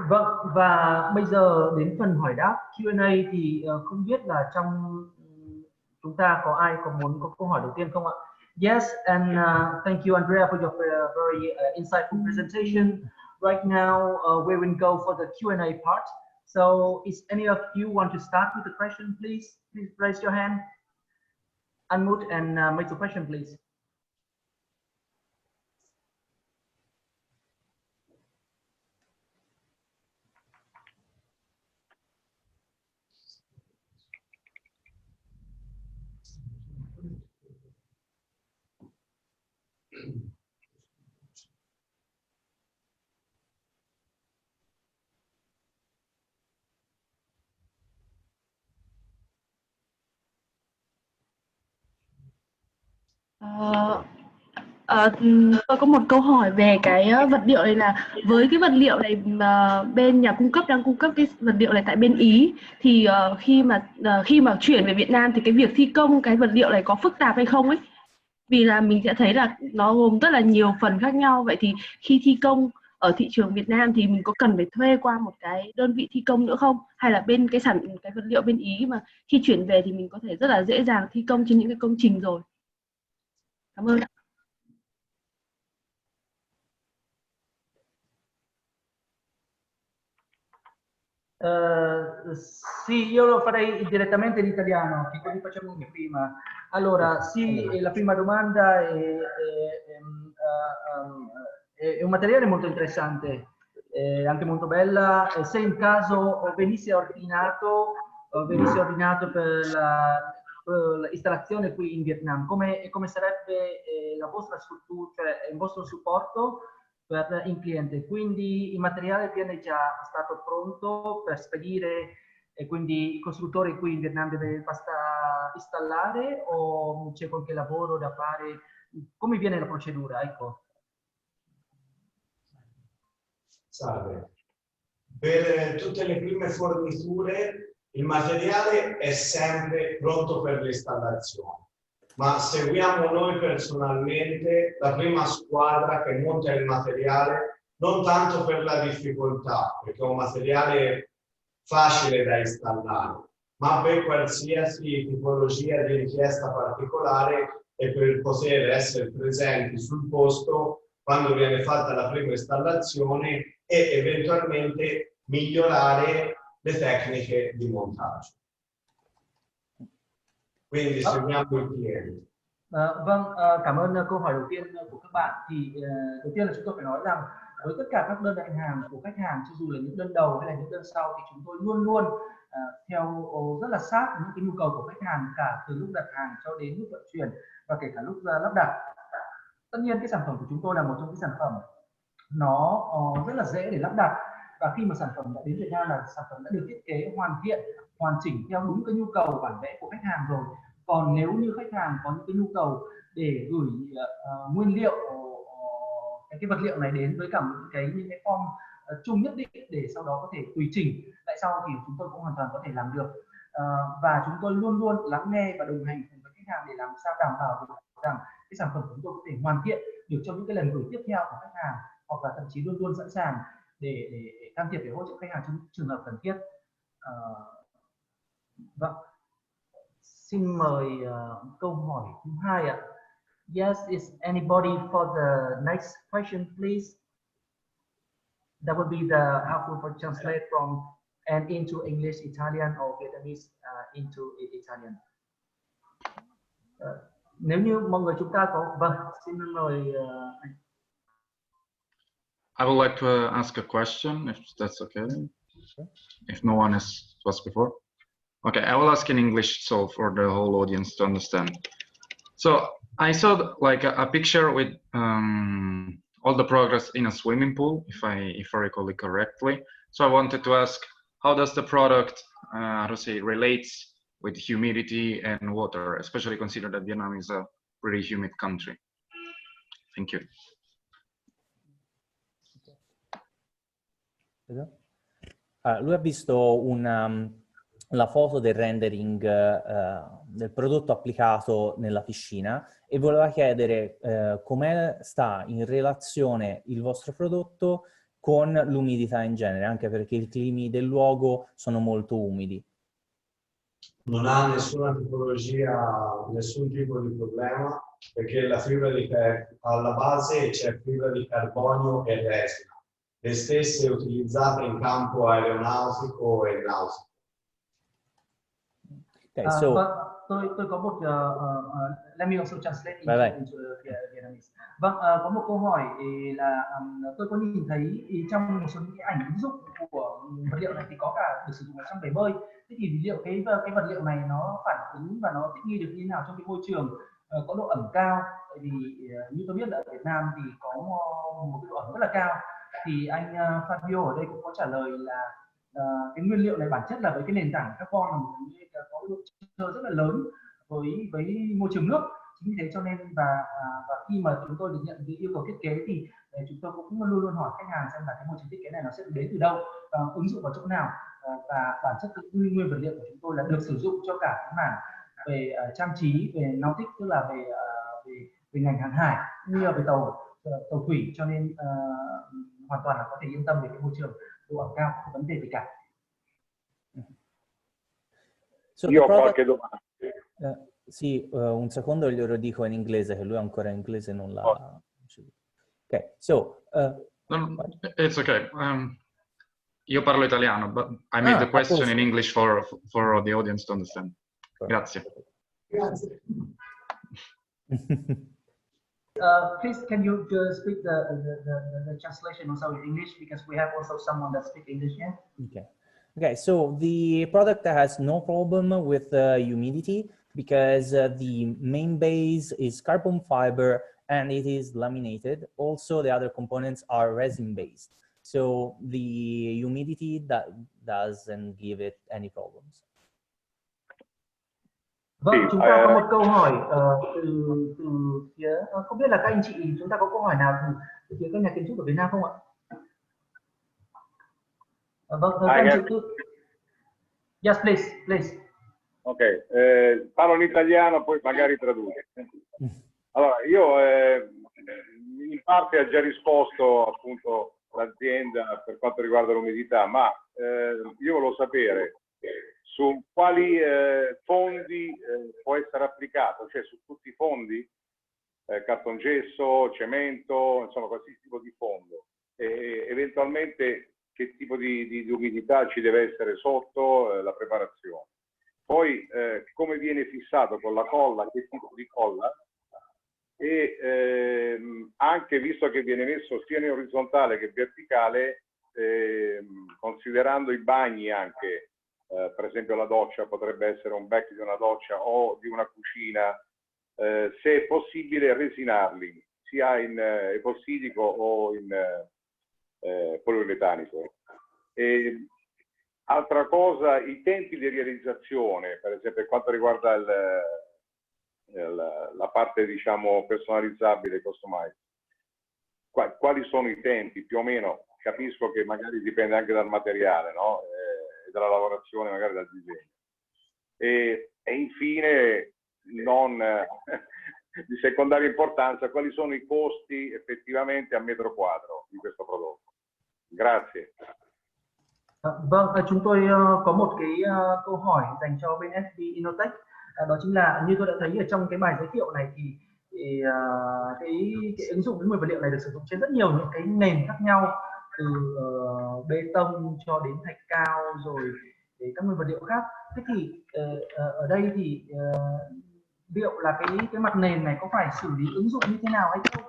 Vâng, và bây giờ đến phần hỏi đáp Q&A thì không biết là trong chúng ta có ai muốn có câu hỏi đầu tiên không ạ? Yes, and thank you Andrea for your very insightful presentation. Right now we will go for the Q&A part. So is any of you want to start with the question, please? Please raise your hand, unmute and make the question, please. Tôi có một câu hỏi về cái vật liệu này, là với cái vật liệu này mà bên nhà cung cấp đang cung cấp cái vật liệu này tại bên Ý thì khi mà chuyển về Việt Nam thì cái việc thi công cái vật liệu này có phức tạp hay không ấy? Vì là mình sẽ thấy là nó gồm rất là nhiều phần khác nhau. Vậy thì khi thi công ở thị trường Việt Nam thì mình có cần phải thuê qua một cái đơn vị thi công nữa không? Hay là bên cái vật liệu bên Ý mà khi chuyển về thì mình có thể rất là dễ dàng thi công trên những cái công trình rồi? Cảm ơn ạ. Sì, io lo farei direttamente in italiano, che così facciamo anche prima. Allora, sì, la prima domanda è un materiale molto interessante, anche molto bella. Se in caso venisse ordinato per l'installazione qui in Vietnam, come sarebbe la vostra struttura, cioè il vostro supporto per il cliente? Quindi il materiale viene già stato pronto per spedire e quindi il costruttore qui in Vietnam basta installare o c'è qualche lavoro da fare? Come viene la procedura? Ecco. Salve. Per tutte le prime forniture il materiale è sempre pronto per l'installazione, ma seguiamo noi personalmente la prima squadra che monta il materiale, non tanto per la difficoltà, perché è un materiale facile da installare, ma per qualsiasi tipologia di richiesta particolare e per poter essere presenti sul posto quando viene fatta la prima installazione e eventualmente migliorare le tecniche di montaggio. Quindi seguiamo il cliente. Vâng, cảm ơn câu hỏi đầu tiên của các bạn. Thì đầu tiên là chúng tôi phải nói rằng với tất cả các đơn đặt hàng của khách hàng, cho dù là những đơn đầu hay là những đơn sau, thì chúng tôi luôn luôn theo rất là sát những cái nhu cầu của khách hàng, cả từ lúc đặt hàng cho đến lúc vận chuyển và kể cả lúc lắp đặt. Tất nhiên cái sản phẩm của chúng tôi là một trong những sản phẩm nó rất là dễ để lắp đặt, và khi mà sản phẩm đã đến Việt Nam là sản phẩm đã được thiết kế hoàn chỉnh theo đúng cái nhu cầu bản vẽ của khách hàng rồi. Còn nếu như khách hàng có những cái nhu cầu để gửi nguyên liệu cái vật liệu này đến với cả những cái form chung nhất định để sau đó có thể tùy chỉnh lại sau, thì chúng tôi cũng hoàn toàn có thể làm được. Và chúng tôi luôn luôn lắng nghe và đồng hành cùng với khách hàng để làm sao đảm bảo được rằng cái sản phẩm của chúng tôi có thể hoàn thiện được trong những cái lần gửi tiếp theo của khách hàng, hoặc là thậm chí luôn luôn sẵn sàng để can thiệp, để hỗ trợ khách hàng trong trường hợp cần thiết. Vâng, xin mời câu hỏi thứ hai ạ. Yes, is anybody for the next question, please? That would be the helpful for translate from and into English, Italian or Vietnamese into Italian. Nếu như mọi người chúng ta có, vâng, xin mời anh. I would like to ask a question, if that's okay. If no one has asked before. Okay, I will ask in English so for the whole audience to understand. So I saw like a picture with all the progress in a swimming pool, if I recall it correctly. So I wanted to ask, how does the product, relates with humidity and water, especially considering that Vietnam is a pretty humid country? Thank you. Lui ha visto la foto del rendering del prodotto applicato nella piscina e voleva chiedere come sta in relazione il vostro prodotto con l'umidità in genere, anche perché i climi del luogo sono molto umidi. Non ha nessuna tipologia, nessun tipo di problema, perché la fibra alla base c'è fibra di carbonio e resina, le stesse utilizzate in campo aeronautico e nautico. Okay, so tôi có một let me also translate into Vietnamese. Vâng, có một câu hỏi là tôi có nhìn thấy trong một số những cái ảnh ứng dụng của vật liệu này thì có cả được sử dụng ở trong bể bơi. Thế thì liệu cái vật liệu này nó phản ứng và nó thích nghi được như thế nào trong cái môi trường có độ ẩm cao? Tại vì như tôi biết là ở Việt Nam thì có một cái độ ẩm rất là cao. Thì anh Fabio ở đây cũng có trả lời là cái nguyên liệu này bản chất là với cái nền tảng carbon có độ chơi rất là lớn với môi trường nước. Chính vì thế cho nên và khi mà chúng tôi được nhận cái yêu cầu thiết kế thì chúng tôi cũng luôn luôn hỏi khách hàng xem là cái môi trường thiết kế này nó sẽ đến từ đâu, ứng dụng vào chỗ nào, và bản chất nguyên vật liệu của chúng tôi là được sử dụng cho cả cái mảng về trang trí, về nautic, tức là về ngành hàng hải cũng như là về tàu thủy, cho nên hoàn toàn là có thể yên tâm về cái môi trường độ ẩm cao, không có vấn đề gì cả. So Io ho qualche domanda. Sì, un secondo glielo dico in inglese, che lui ancora in inglese non l'ha. Ok, so No, it's okay. Io parlo italiano, but I made the question in English for the audience to understand. Grazie. Grazie. Please, can you speak the translation also in English, because we have also someone that speaks English here. Okay. Okay, so the product has no problem with humidity because the main base is carbon fiber and it is laminated. Also, the other components are resin based. So the humidity doesn't give it any problems. Vâng, chúng ta có một câu hỏi từ phía, không biết là các anh chị chúng ta có câu hỏi nào từ phía các nhà kiến trúc ở Việt Nam không ạ? Vâng, các anh chị cứ. Yes, please. Ok, parlo in italiano, poi magari traduco. Allora, io in parte ha già risposto appunto l'azienda per quanto riguarda l'umidità, ma io volevo sapere su quali fondi può essere applicato, cioè su tutti i fondi, cartongesso, cemento, insomma qualsiasi tipo di fondo, e eventualmente che tipo di umidità ci deve essere sotto la preparazione. Poi come viene fissato con la colla, che tipo di colla, e anche visto che viene messo sia in orizzontale che verticale, considerando i bagni anche, per esempio la doccia potrebbe essere un back di una doccia o di una cucina, se è possibile resinarli sia in epossidico o in poliuretanico. E altra cosa, i tempi di realizzazione, per esempio per quanto riguarda la parte diciamo personalizzabile, customized, quali sono i tempi più o meno? Capisco che magari dipende anche dal materiale, no? Dalla lavorazione, magari dal disegno. E infine, non di secondaria importanza, quali sono i costi effettivamente a metro quadro di questo prodotto? Grazie. Vâng, chúng tôi có một cái câu hỏi dành cho bên FB Innotech, đó chính là như tôi đã thấy ở trong cái bài giới thiệu này thì cái ứng dụng cái nguyên vật liệu này được sử dụng trên rất nhiều những cái nền khác nhau, từ bê tông cho đến thạch cao rồi để các nguyên vật liệu khác. Thế thì ở đây thì liệu là cái mặt nền này có phải xử lý ứng dụng như thế nào hay không,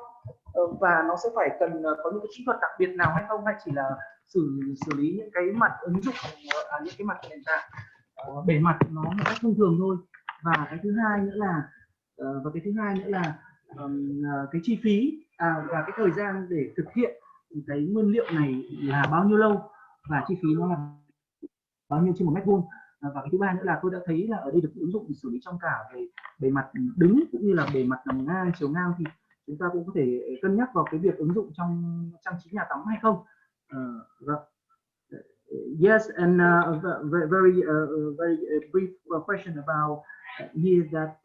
và nó sẽ phải cần có những cái kỹ thuật đặc biệt nào hay không, hay chỉ là xử lý những cái mặt ứng dụng, những cái mặt nền tảng bề mặt nó một cách thông thường thôi. Và cái thứ hai nữa là cái chi phí và cái thời gian để thực hiện cái nguyên liệu này là bao nhiêu lâu, và chi phí nó là bao nhiêu trên 1 mét vuông. Và cái thứ ba nữa là tôi đã thấy là ở đây được ứng dụng xử lý trong cả về bề mặt đứng cũng như là bề mặt nằm ngang, chiều ngang, thì chúng ta cũng có thể cân nhắc vào cái việc ứng dụng trong trang trí nhà tắm hay không. Yes, and very brief question about here that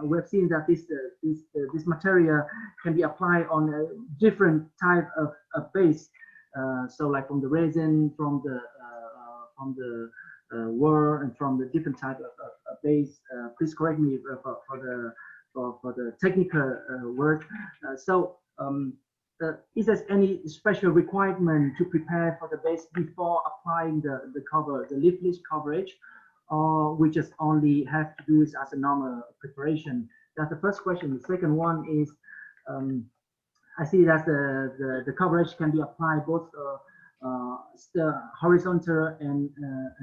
we have seen that this material can be applied on a different type of base. So like from the resin, from the wire, and from the different type of base. Please correct me for the technical word. Is there any special requirement to prepare for the base before applying the cover, the leaflet coverage, or we just only have to do it as a normal preparation? That's the first question. The second one is, I see that the coverage can be applied both horizontal and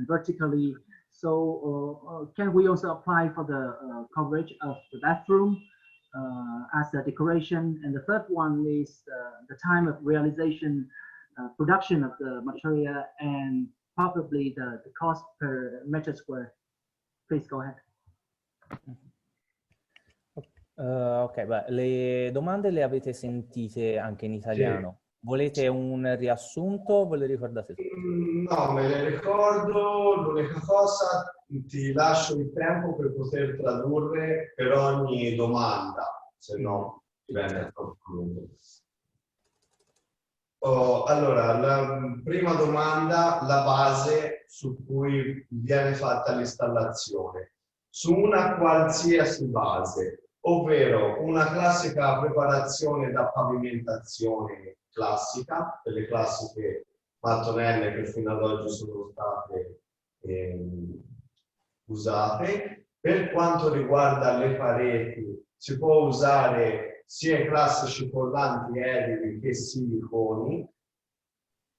vertically. So can we also apply for the coverage of the bathroom as a decoration? And the third one is the time of realization, production of the material, and probably the cost per meter square. Please go ahead. Ok, beh, le domande le avete sentite anche in italiano. Sì. Volete un riassunto o ve le ricordate tutte? No, me le ricordo. L'unica cosa, ti lascio il tempo per poter tradurre per ogni domanda, se no diventa troppo lungo. Allora, la prima domanda, la base su cui viene fatta l'installazione. Su una qualsiasi base, ovvero una classica preparazione da pavimentazione classica, delle classiche mattonelle che fino ad oggi sono state usate. Per quanto riguarda le pareti, si può usare sia i classici collanti edili che siliconi.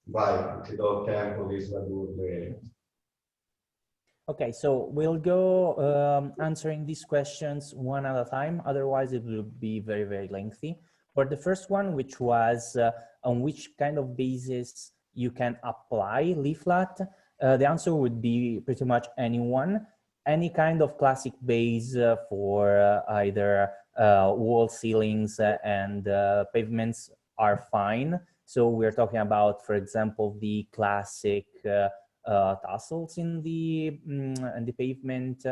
Vai, ti do tempo di tradurre. Okay, so we'll go answering these questions one at a time, otherwise it will be very, very lengthy. For the first one, which was on which kind of basis you can apply leaflet, the answer would be pretty much any kind of classic base for either wall ceilings and pavements are fine. So we're talking about, for example, the classic tassels in the pavement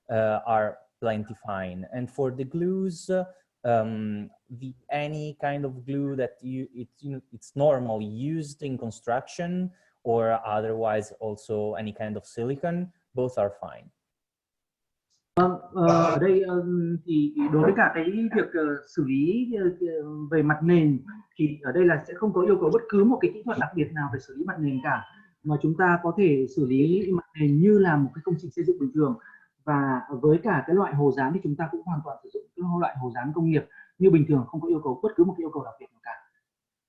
are plenty fine. And for the glues, any kind of glue that it's normally used in construction, or otherwise also any kind of silicone, both are fine. Ở đây thì đối với cả cái việc xử lý về mặt nền thì ở đây là sẽ không có yêu cầu bất cứ một cái kỹ thuật đặc biệt nào về xử lý mặt nền cả, mà chúng ta có thể xử lý mặt nền như là một cái công trình xây dựng bình thường. Và với cả cái loại hồ dán thì chúng ta cũng hoàn toàn sử dụng cái loại hồ dán công nghiệp như bình thường, không có yêu cầu bất cứ một cái yêu cầu đặc biệt nào cả.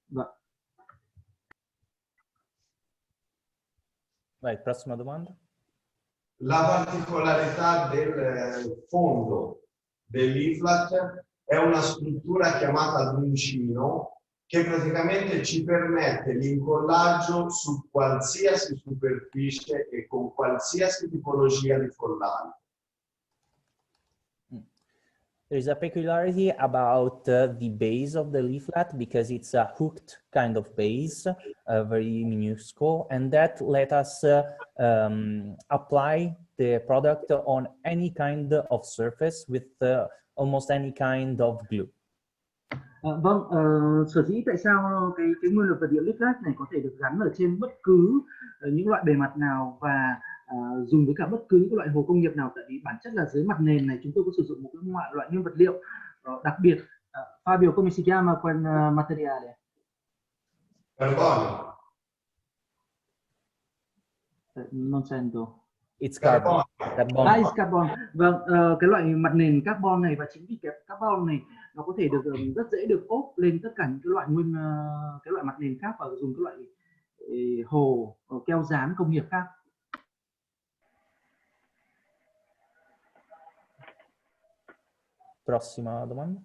Vâng. Vai, prossima domanda. La particolarità del fondo del leaflet è una struttura chiamata ad uncino che praticamente ci permette l'incollaggio su qualsiasi superficie e con qualsiasi tipologia di follame. There's a peculiarity about the base of the leaflet because it's a hooked kind of base, very minuscule, and that let us apply the product on any kind of surface with almost any kind of glue. Vâng, sở dĩ tại sao cái nguyên liệu vật liệu leaflet này có thể được gắn ở trên bất cứ những loại bề mặt nào và dùng với cả bất cứ những loại hồ công nghiệp nào, tại vì bản chất là dưới mặt nền này chúng tôi có sử dụng một cái loại nguyên vật liệu đặc biệt. Fabio, come si chiama quel materiale? Carbonio. Non sento. It's carbon. It's carbon. Vâng, cái loại mặt nền carbon này, và chính vì cái carbon này nó có thể được rất dễ được ốp lên tất cả những cái loại mặt nền khác và dùng các loại hồ keo dán công nghiệp khác. Prossima domanda.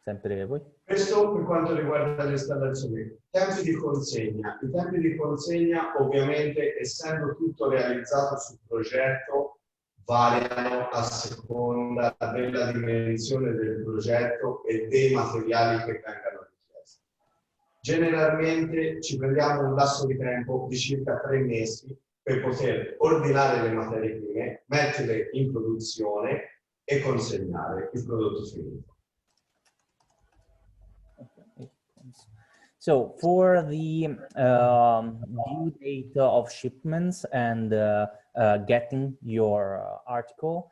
Sempre voi. Questo per quanto riguarda l'installazione. Tempi di consegna. I tempi di consegna, ovviamente, essendo tutto realizzato sul progetto, variano a seconda della dimensione del progetto e dei materiali che vengano richiesti. Generalmente ci prendiamo un lasso di tempo di circa 3 mesi per poter ordinare le materie prime, metterle in produzione e consegnare il prodotto finito. So for the due date of shipments and getting your article,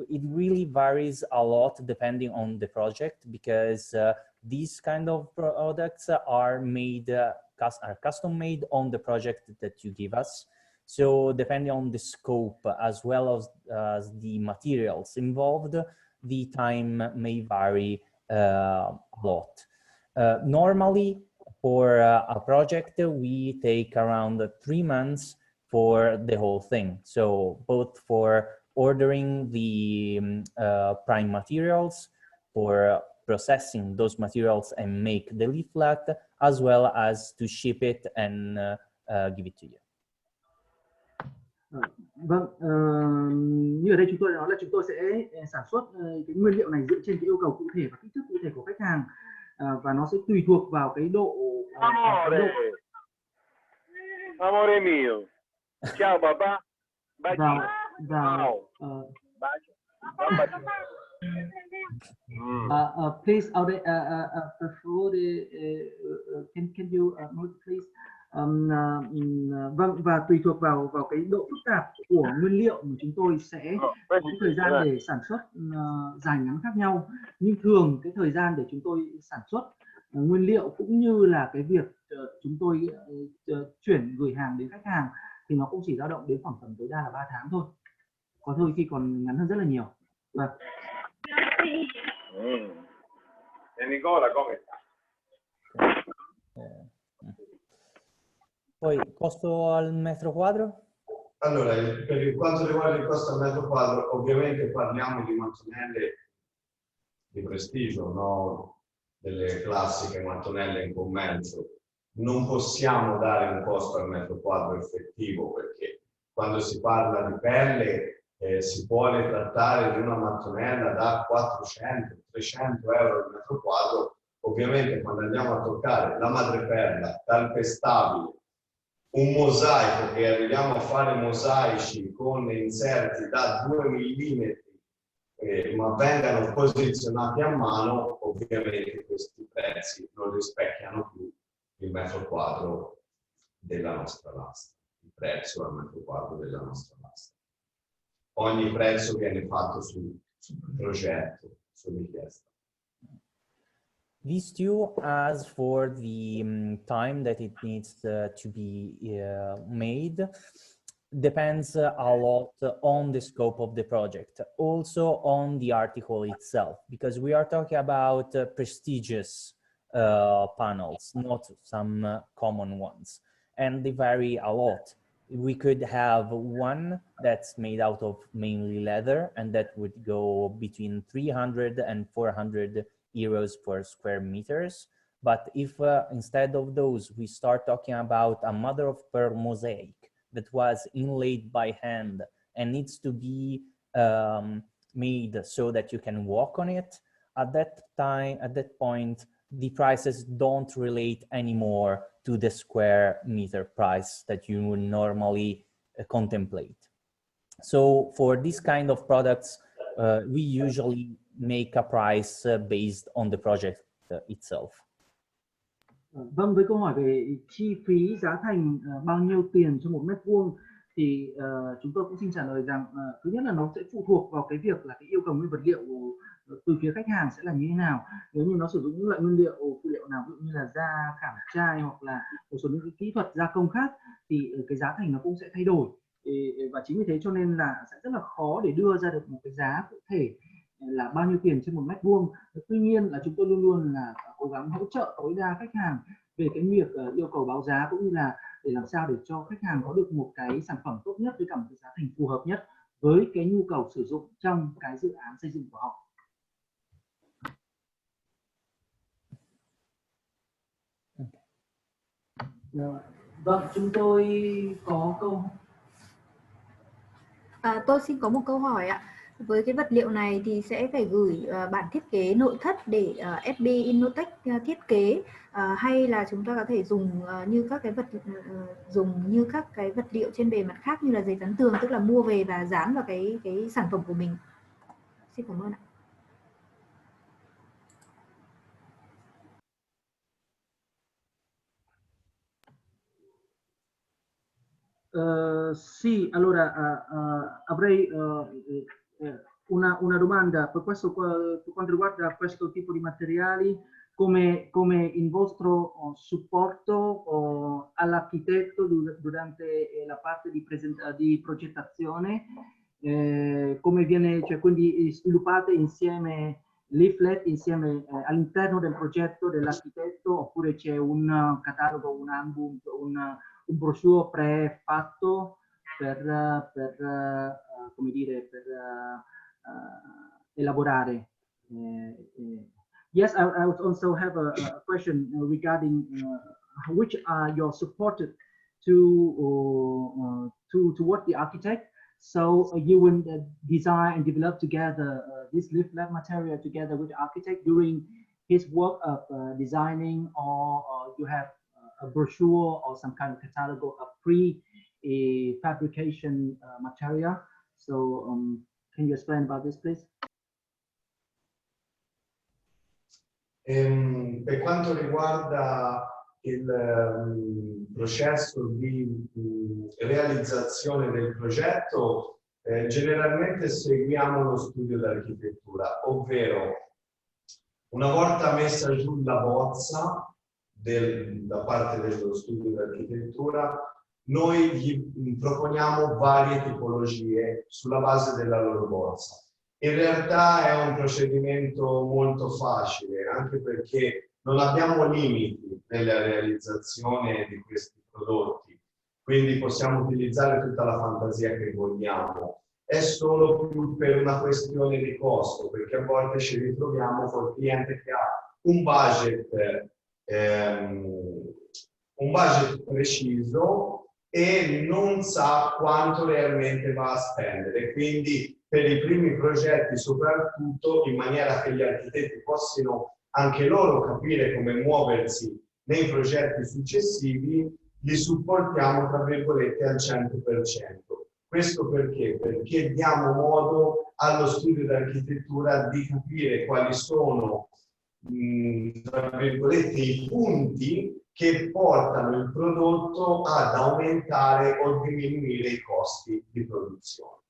it really varies a lot depending on the project, because these kind of products are made, are custom made on the project that you give us. So depending on the scope as well as the materials involved, the time may vary a lot. Normally, for a project, we take around 3 months for the whole thing. So both for ordering the prime materials, for processing those materials and make the leaflet, as well as to ship it and give it to you. Vâng, như ở đây chúng tôi nói là chúng tôi sẽ sản xuất cái nguyên liệu này dựa trên cái yêu cầu cụ thể và kích thước cụ thể của khách hàng, và nó sẽ tùy thuộc vào cái độ. Amore mio, ciao papà, Please, per favore, can you move please? Vâng, và tùy thuộc vào cái độ phức tạp của nguyên liệu mà chúng tôi sẽ có thời gian để sản xuất dài ngắn khác nhau. Nhưng thường cái thời gian để chúng tôi sản xuất nguyên liệu cũng như là cái việc chúng tôi chuyển gửi hàng đến khách hàng thì nó cũng chỉ dao động đến khoảng tầm tối đa là 3 tháng thôi. Có đôi khi còn ngắn hơn rất là nhiều. Vâng. Nicola, come sta? Poi costo al metro quadro? Allora, per quanto riguarda il costo al metro quadro, ovviamente parliamo di mattonelle di prestigio, no? Delle classiche mattonelle in commercio. Non possiamo dare un costo al metro quadro effettivo, perché quando si parla di pelle si può trattare di una mattonella da 400-300 euro al metro quadro. Ovviamente quando andiamo a toccare la madreperla, calpestabile, un mosaico, che arriviamo a fare mosaici con inserti da 2 mm, ma vengano posizionati a mano, ovviamente questi prezzi non rispecchiano più il metro quadro della nostra lastra, il prezzo al metro quadro della nostra lastra. Ogni prezzo viene fatto sul progetto, su richiesta. These two, as for the time that it needs to be made, depends a lot on the scope of the project, also on the article itself, because we are talking about prestigious panels, not some common ones, and they vary a lot. We could have one that's made out of mainly leather, and that would go between 300 and 400 euros per square meters. But if instead of those, we start talking about a mother of pearl mosaic that was inlaid by hand and needs to be made so that you can walk on it, at that point, the prices don't relate anymore to the square meter price that you would normally contemplate. So for this kind of products, we usually make a price based on the project itself. Vâng, với câu hỏi về chi phí giá thành bao nhiêu tiền cho 1 mét vuông thì chúng tôi cũng xin trả lời rằng thứ nhất là nó sẽ phụ thuộc vào cái việc là cái yêu cầu nguyên vật liệu từ phía khách hàng sẽ là như thế nào. Nếu như nó sử dụng những loại nguyên liệu phụ liệu nào, ví dụ như là da, khảm trai hoặc là một số những cái kỹ thuật gia công khác, thì cái giá thành nó cũng sẽ thay đổi. Và chính vì thế cho nên là sẽ rất là khó để đưa ra được một cái giá cụ thể là bao nhiêu tiền trên 1 mét vuông. Tuy nhiên là chúng tôi luôn luôn là cố gắng hỗ trợ tối đa khách hàng về cái việc yêu cầu báo giá, cũng như là để làm sao để cho khách hàng có được một cái sản phẩm tốt nhất với cả một cái giá thành phù hợp nhất với cái nhu cầu sử dụng trong cái dự án xây dựng của họ. Vâng, chúng tôi có câu. Tôi xin có một câu hỏi ạ. với cái vật liệu này thì sẽ phải gửi bản thiết kế nội thất để FB Innotech thiết kế, hay là chúng ta có thể dùng như các cái vật liệu trên bề mặt khác như là giấy dán tường, tức là mua về và dán vào cái sản phẩm của mình. Xin cảm ơn ạ. Sì, allora avrei una domanda per quanto riguarda questo tipo di materiali, come il vostro supporto all'architetto durante la parte di progettazione, come viene, cioè, quindi sviluppate insieme leaflet insieme all'interno del progetto dell'architetto, oppure c'è un catalogo, un album, un brochure prefatto per come dire, per elaborare. Yes, I would also have a question regarding which are your supported toward the architect. So you will design and develop together this leaflet material together with the architect during his work of designing, or you have a brochure or some kind of catalog of pre-fabrication material. So can you explain about this, please? Per quanto riguarda il processo di realizzazione del progetto, generalmente seguiamo lo studio d'architettura, ovvero una volta messa giù la bozza da parte dello studio d'architettura, noi gli proponiamo varie tipologie sulla base della loro bozza. In realtà è un procedimento molto facile, anche perché non abbiamo limiti nella realizzazione di questi prodotti, quindi possiamo utilizzare tutta la fantasia che vogliamo. È solo più per una questione di costo, perché a volte ci ritroviamo col cliente che ha un budget preciso e non sa quanto realmente va a spendere. Quindi per i primi progetti, soprattutto, in maniera che gli architetti possano anche loro capire come muoversi nei progetti successivi, li supportiamo, tra virgolette, al 100%. Questo perché? Perché diamo modo allo studio d'architettura di capire quali sono, tra virgolette, i punti che portano il prodotto ad aumentare o diminuire i costi di produzione.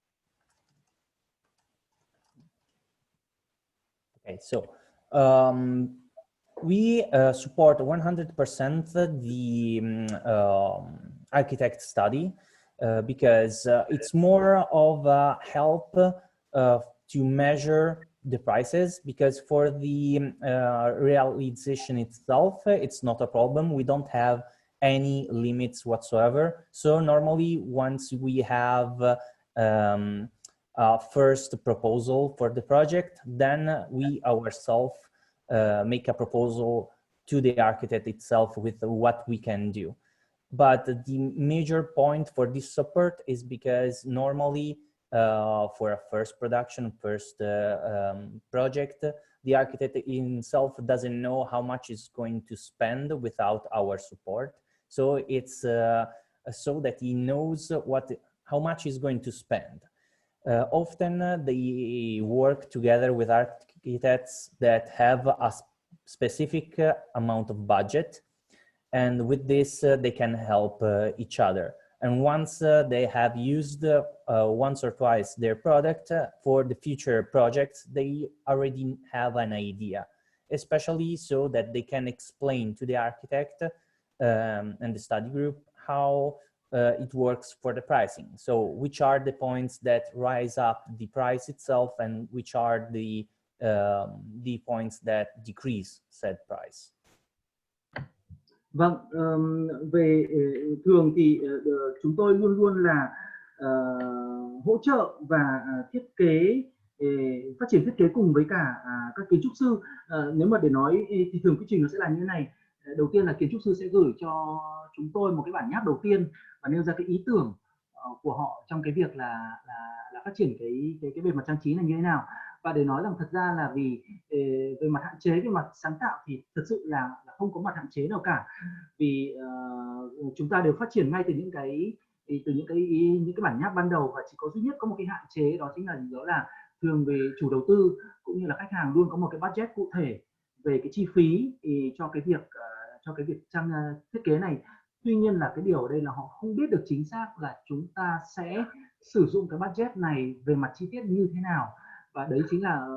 Okay, so we support 100% the architect study because it's more of a help to measure the prices, because for the realization itself, it's not a problem. We don't have any limits whatsoever. So normally, once we have first proposal for the project, then we ourselves make a proposal to the architect itself with what we can do. But the major point for this support is because normally for a first production, first project, the architect himself doesn't know how much is going to spend without our support. So it's so that he knows how much he's going to spend. Often they work together with architects that have a specific amount of budget, and with this they can help each other. And once they have used once or twice their product, for the future projects, they already have an idea, especially so that they can explain to the architect and the study group how it works for the pricing. So which are the points that rise up the price itself, and which are the points that decrease said price. Vâng, về thường thì chúng tôi luôn luôn là hỗ trợ và thiết kế, phát triển thiết kế cùng với cả các kiến trúc sư. Nếu mà để nói thì thường quy trình nó sẽ là như thế này. Đầu tiên là kiến trúc sư sẽ gửi cho chúng tôi một cái bản nháp đầu tiên và nêu ra cái ý tưởng của họ trong cái việc là phát triển cái bề mặt trang trí này như thế nào. Và để nói rằng thật ra là vì về mặt hạn chế, về mặt sáng tạo thì thật sự là không có mặt hạn chế nào cả, vì chúng ta đều phát triển ngay từ những cái bản nháp ban đầu, và chỉ có duy nhất có một cái hạn chế, đó chính là thường về chủ đầu tư cũng như là khách hàng luôn có một cái budget cụ thể về cái chi phí cho cái việc thiết kế này. Tuy nhiên là cái điều ở đây là họ không biết được chính xác là chúng ta sẽ sử dụng cái budget này về mặt chi tiết như thế nào, và đấy là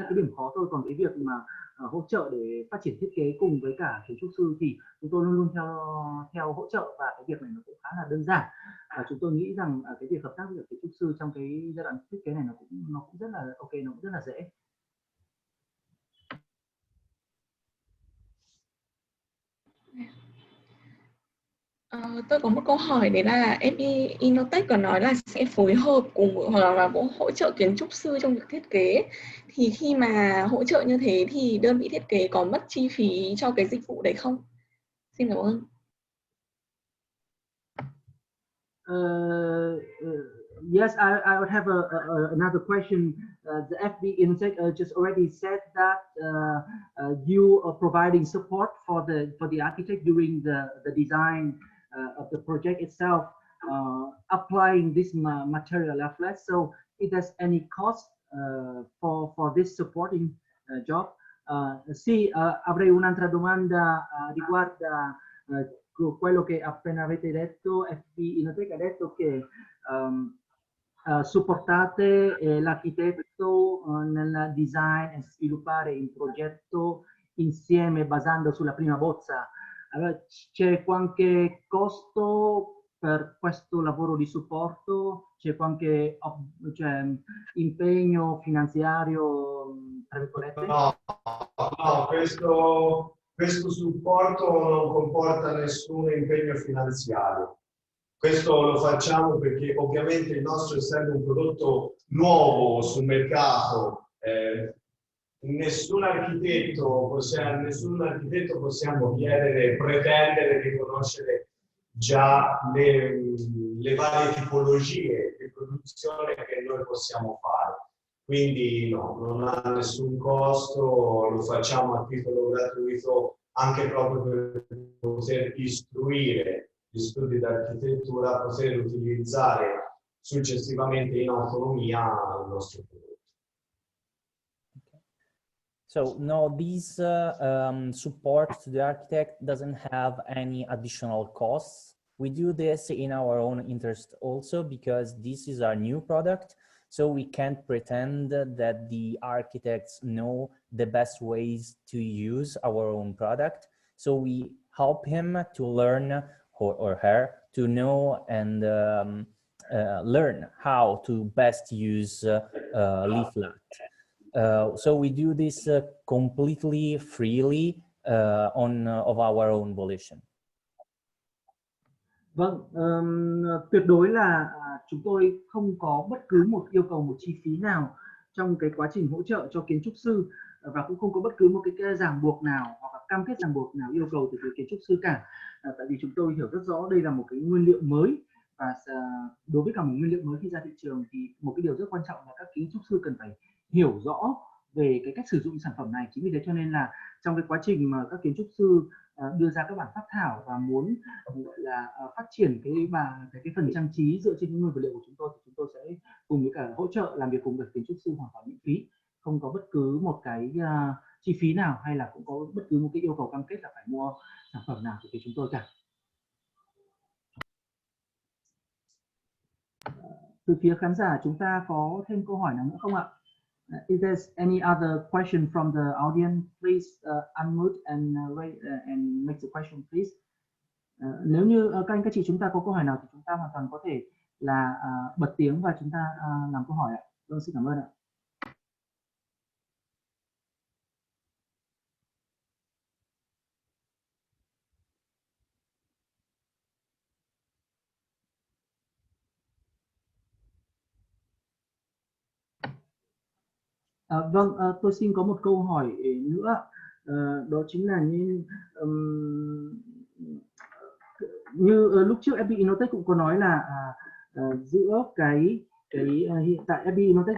cái điểm khó thôi. Còn cái việc mà hỗ trợ để phát triển thiết kế cùng với cả kiến trúc sư thì chúng tôi luôn luôn theo hỗ trợ, và cái việc này nó cũng khá là đơn giản, và chúng tôi nghĩ rằng cái việc hợp tác với kiến trúc sư trong cái giai đoạn thiết kế này nó cũng rất là ok, nó cũng rất là dễ. Tôi có một câu hỏi, đấy là FB Innotech có nói là sẽ phối hợp cùng hoặc là cũng hỗ trợ kiến trúc sư trong việc thiết kế. Thì khi mà hỗ trợ như thế thì đơn vị thiết kế có mất chi phí cho cái dịch vụ đấy không? Xin cảm ơn. Yes, I would have another question. The FB Innotech just already said that you are providing support for the architect during the design of the project itself, applying this material leaflet. So, if there's any cost for this supporting job? Sì, avrei un'altra domanda riguarda quello che appena avete detto. FB Innotech ha detto che supportate l'architetto nel design e sviluppare il progetto insieme basando sulla prima bozza. Allora, c'è qualche costo per questo lavoro di supporto? C'è qualche impegno finanziario, tra virgolette? No, questo supporto non comporta nessun impegno finanziario. Questo lo facciamo perché ovviamente il nostro, essendo un prodotto nuovo sul mercato, nessun architetto possiamo pretendere di conoscere già le varie tipologie di produzione che noi possiamo fare. Quindi no, non ha nessun costo, lo facciamo a titolo gratuito anche proprio per poter istruire gli studi di architettura, poter utilizzare successivamente in autonomia il nostro prodotto. So no, this support to the architect doesn't have any additional costs. We do this in our own interest also because this is our new product. So we can't pretend that the architects know the best ways to use our own product. So we help him to learn, or her to know and learn how to best use Leaflat. So we do this completely freely of our own volition. Vâng, tuyệt đối là chúng tôi không có bất cứ một yêu cầu, một chi phí nào trong cái quá trình hỗ trợ cho kiến trúc sư, và cũng không có bất cứ một cái ràng buộc nào hoặc là cam kết ràng buộc nào yêu cầu từ phía kiến trúc sư cả. Tại vì chúng tôi hiểu rất rõ đây là một cái nguyên liệu mới, và đối với cả một nguyên liệu mới khi ra thị trường thì một cái điều rất quan trọng là các kiến trúc sư cần phải hiểu rõ về cái cách sử dụng sản phẩm này. Chính vì thế cho nên là trong cái quá trình mà các kiến trúc sư đưa ra các bản phác thảo và muốn gọi là phát triển cái phần trang trí dựa trên những nguyên vật liệu của chúng tôi, thì chúng tôi sẽ cùng với cả hỗ trợ làm việc cùng với kiến trúc sư hoàn toàn miễn phí, không có bất cứ một cái chi phí nào hay là cũng có bất cứ một cái yêu cầu cam kết là phải mua sản phẩm nào từ phía chúng tôi cả. Từ phía khán giả chúng ta có thêm câu hỏi nào nữa không ạ? If there's any other question from the audience, please unmute and make the question, please. Nếu như các anh các chị chúng ta có câu hỏi nào thì chúng ta hoàn toàn có thể là bật tiếng và chúng ta làm câu hỏi ạ. Vâng, xin cảm ơn ạ. Vâng, tôi xin có một câu hỏi nữa, đó chính là như lúc trước FB Innotech cũng có nói là giữa cái hiện tại FB Innotech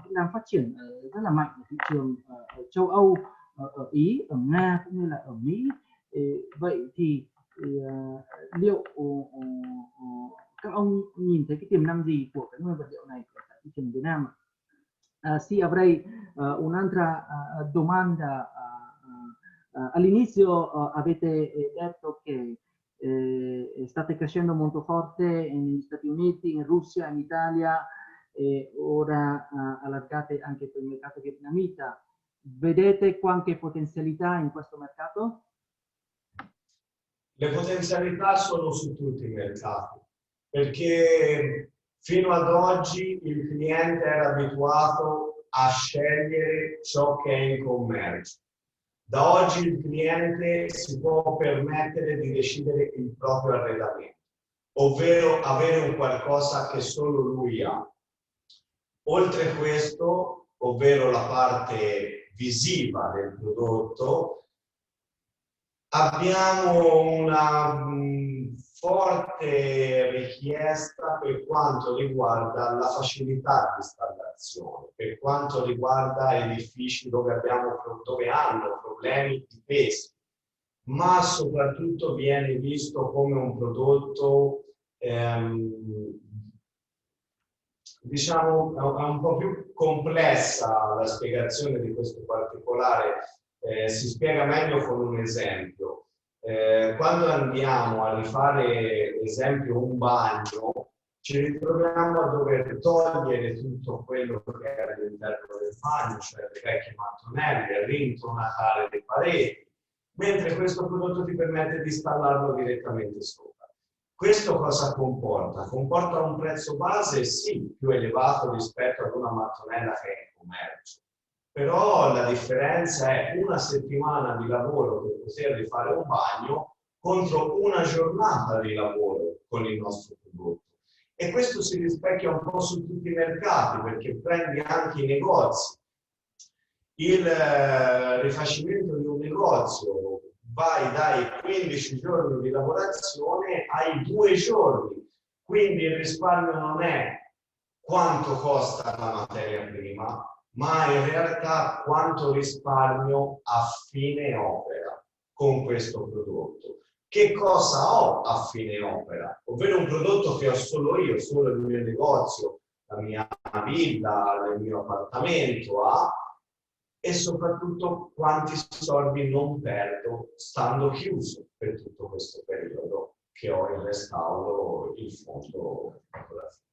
cũng đang phát triển rất là mạnh ở thị trường ở châu Âu, ở Ý, ở Nga cũng như là ở Mỹ. Vậy thì liệu các ông nhìn thấy cái tiềm năng gì của cái nguyên vật liệu này tại thị trường Việt Nam? Sì, avrei un'altra domanda. All'inizio avete detto che state crescendo molto forte negli Stati Uniti, in Russia, in Italia, e ora allargate anche per il mercato vietnamita. Vedete qualche potenzialità in questo mercato? Le potenzialità sono su tutti i mercati, perché fino ad oggi il cliente era abituato a scegliere ciò che è in commercio. Da oggi il cliente si può permettere di decidere il proprio arredamento, ovvero avere un qualcosa che solo lui ha. Oltre a questo, ovvero la parte visiva del prodotto, abbiamo una forte richiesta per quanto riguarda la facilità di installazione, per quanto riguarda edifici dove hanno problemi di pesi, ma soprattutto viene visto come un prodotto diciamo è un po' più complessa la spiegazione di questo particolare. Si spiega meglio con un esempio. Quando andiamo a rifare, esempio, un bagno, ci ritroviamo a dover togliere tutto quello che è all'interno del bagno, cioè le vecchie mattonelle, rintonacare le pareti, mentre questo prodotto ti permette di installarlo direttamente sopra. Questo cosa comporta? Comporta un prezzo base, sì, più elevato rispetto ad una mattonella che è in commercio. Però la differenza è una settimana di lavoro per poter rifare un bagno contro una giornata di lavoro con il nostro prodotto. E questo si rispecchia un po' su tutti i mercati, perché prendi anche i negozi. Il rifacimento di un negozio vai dai 15 giorni di lavorazione ai 2 giorni. Quindi il risparmio non è quanto costa la materia prima, ma in realtà quanto risparmio a fine opera con questo prodotto. Che cosa ho a fine opera? Ovvero un prodotto che ho solo io, solo il mio negozio, la mia villa, il mio appartamento ha, e soprattutto quanti soldi non perdo stando chiuso per tutto questo periodo che ho in restauro il fondo fotografico.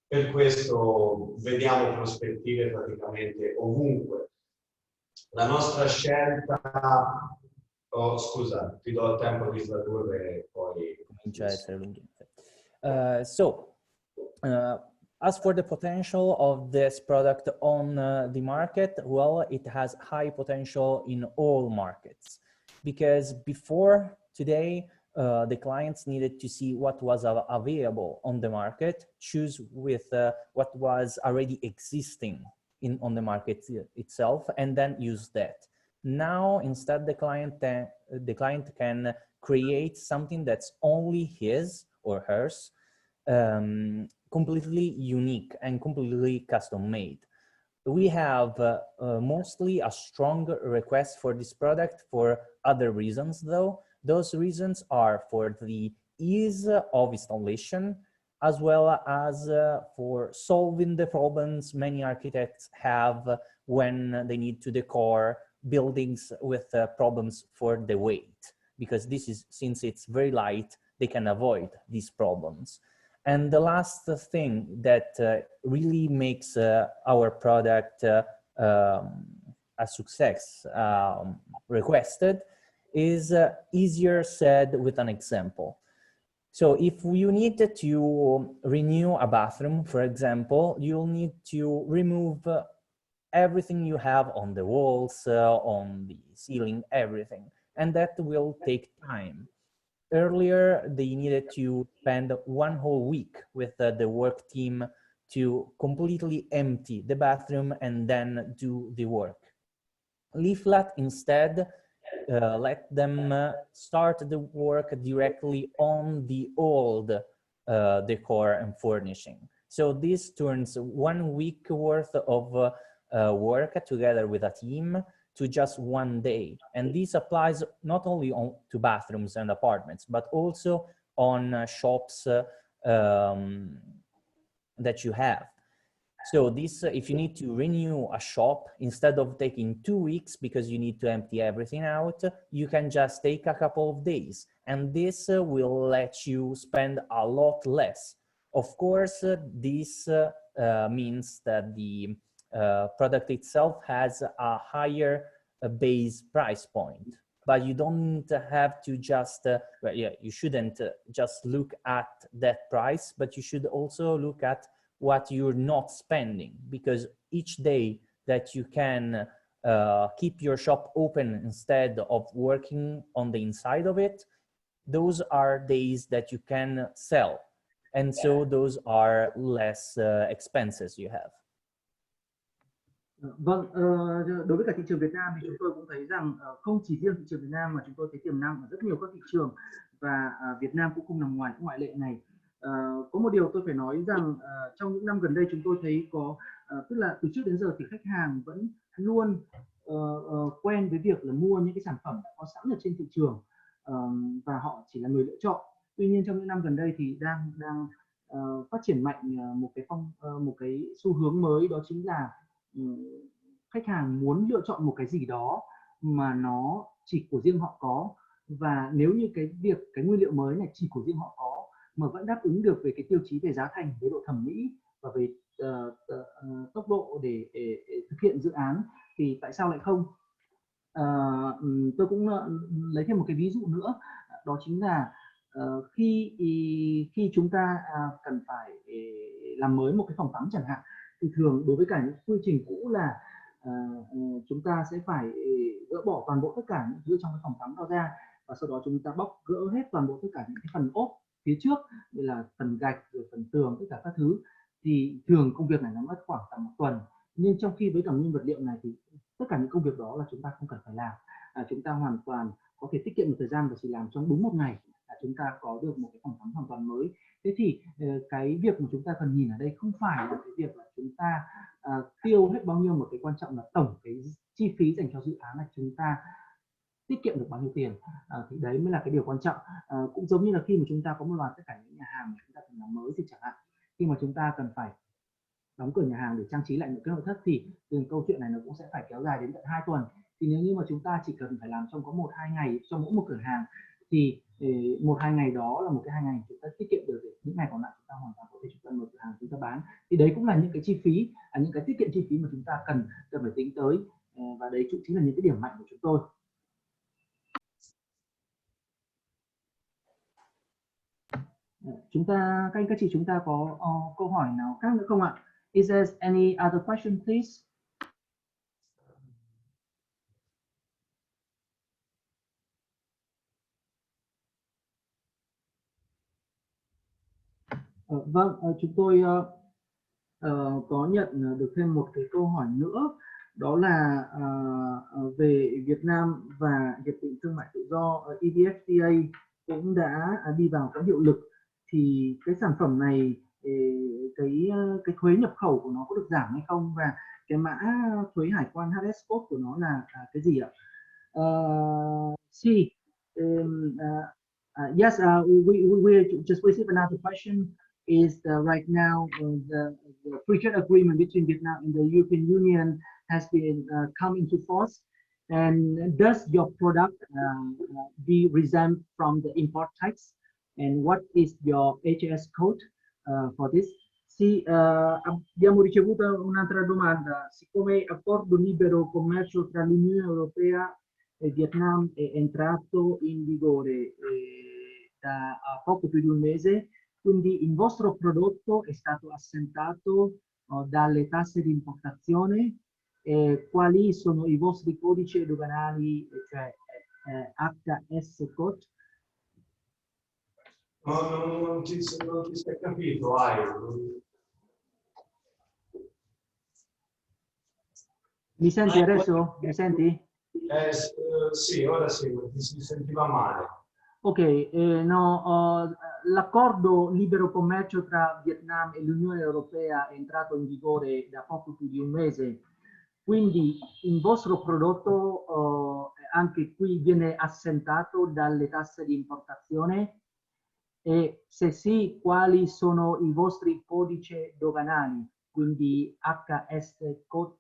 Per questo vediamo prospettive praticamente ovunque. La nostra scelta... Oh, scusa, ti do il tempo di tradurre e poi... Comincia a essere lunghezza. As for the potential of this product on the market, well, it has high potential in all markets, because before today, the clients needed to see what was available on the market, choose with what was already existing on the market itself, and then use that. Now, instead, the client can create something that's only his or hers, completely unique and completely custom made. We have mostly a strong request for this product for other reasons, though. Those reasons are for the ease of installation, as well as for solving the problems many architects have when they need to decor buildings with problems for the weight, because this is, since it's very light, they can avoid these problems. And the last thing that really makes our product a success requested is easier said with an example. So if you need to renew a bathroom, for example, you'll need to remove everything you have on the walls, on the ceiling, everything. And that will take time. Earlier, they needed to spend 1 whole week with the work team to completely empty the bathroom and then do the work. Leaflat instead let them start the work directly on the old decor and furnishing. So this turns 1 week worth of work together with a team to just 1 day. And this applies not only to bathrooms and apartments, but also on shops that you have. So this, if you need to renew a shop, instead of taking 2 weeks because you need to empty everything out, you can just take a couple of days. And this will let you spend a lot less. Of course, this means that the product itself has a higher base price point. But you don't have to just, well, yeah, you shouldn't just look at that price, but you should also look at what you're not spending, because each day that you can keep your shop open instead of working on the inside of it, those are days that you can sell. And so those are less expenses you have. Vâng, đối với cả thị trường Việt Nam thì chúng tôi cũng thấy rằng không chỉ riêng thị trường Việt Nam mà chúng tôi thấy tiềm năng ở rất nhiều các thị trường, và Việt Nam cũng không nằm ngoài những ngoại lệ này. Có một điều tôi phải nói rằng trong những năm gần đây chúng tôi thấy có tức là từ trước đến giờ thì khách hàng vẫn luôn quen với việc là mua những cái sản phẩm đã có sẵn ở trên thị trường và họ chỉ là người lựa chọn. Tuy nhiên trong những năm gần đây thì đang phát triển mạnh một cái xu hướng mới, đó chính là khách hàng muốn lựa chọn một cái gì đó mà nó chỉ của riêng họ có, và nếu như cái nguyên liệu mới này chỉ của riêng họ có mà vẫn đáp ứng được về cái tiêu chí về giá thành, về độ thẩm mỹ và về tốc độ để thực hiện dự án thì tại sao lại không? Tôi cũng lấy thêm một cái ví dụ nữa, đó chính là khi chúng ta cần phải làm mới một cái phòng tắm chẳng hạn, thì thường đối với cả những quy trình cũ là chúng ta sẽ phải gỡ bỏ toàn bộ tất cả những thứ trong cái phòng tắm đó ra, và sau đó chúng ta bóc gỡ hết toàn bộ tất cả những cái phần ốp phía trước, như là phần gạch rồi phần tường, tất cả các thứ, thì thường công việc này nó mất khoảng tầm 1 tuần. Nhưng trong khi với cả nguyên vật liệu này thì tất cả những công việc đó là chúng ta không cần phải làm, chúng ta hoàn toàn có thể tiết kiệm được thời gian và chỉ làm trong đúng 1 ngày là chúng ta có được một cái phòng tắm hoàn toàn mới. Thế thì cái việc mà chúng ta cần nhìn ở đây không phải là cái việc là chúng ta tiêu hết bao nhiêu, một cái quan trọng là tổng cái chi phí dành cho dự án là chúng ta tiết kiệm được bao nhiêu tiền, thì đấy mới là cái điều quan trọng. Cũng giống như là khi mà chúng ta có một loạt tất cả những nhà hàng mà chúng ta cần làm mới thì chẳng hạn, khi mà chúng ta cần phải đóng cửa nhà hàng để trang trí lại những cái nội thất thì từng câu chuyện này nó cũng sẽ phải kéo dài đến tận 2 tuần. Thì nếu như mà chúng ta chỉ cần phải làm trong có 1-2 ngày cho mỗi một cửa hàng thì 1-2 ngày đó là một cái 2 ngày chúng ta tiết kiệm được, để những ngày còn lại chúng ta hoàn toàn có thể chúng ta mở cửa hàng chúng ta bán. Thì đấy cũng là những cái chi phí, những cái tiết kiệm chi phí mà chúng ta cần phải tính tới, và đấy cũng chính là những cái điểm mạnh của chúng tôi. Các anh các chị chúng ta có câu hỏi nào khác nữa không ạ? Is there any other question, please? Vâng, chúng tôi có nhận được thêm một cái câu hỏi nữa, đó là về Việt Nam và Hiệp định Thương mại Tự do EVFTA cũng đã đi vào có hiệu lực, thì cái sản phẩm này cái thuế nhập khẩu của nó có được giảm hay không, và cái mã thuế hải quan HS code của nó là cái gì ạ? Yes, we just received another question. Is right now the free trade agreement between Vietnam and the European Union has been come into force, and does your product be exempt from the import tax, and what is your HS code for this? Sì, abbiamo ricevuto un'altra domanda. Siccome accordo libero commercio tra l'Unione Europea e Vietnam è entrato in vigore da poco più di un mese, quindi il vostro prodotto è stato assentato dalle tasse di importazione, quali sono i vostri codici doganali, cioè HS code? Non ti sei capito, Mi senti adesso? Mi senti? Sì, ora sì, si sentiva male. Ok, no, l'accordo libero commercio tra Vietnam e l'Unione Europea è entrato in vigore da poco più di un mese, quindi il vostro prodotto anche qui viene assentato dalle tasse di importazione e se sì, quali sono i vostri codici doganali, quindi HS code.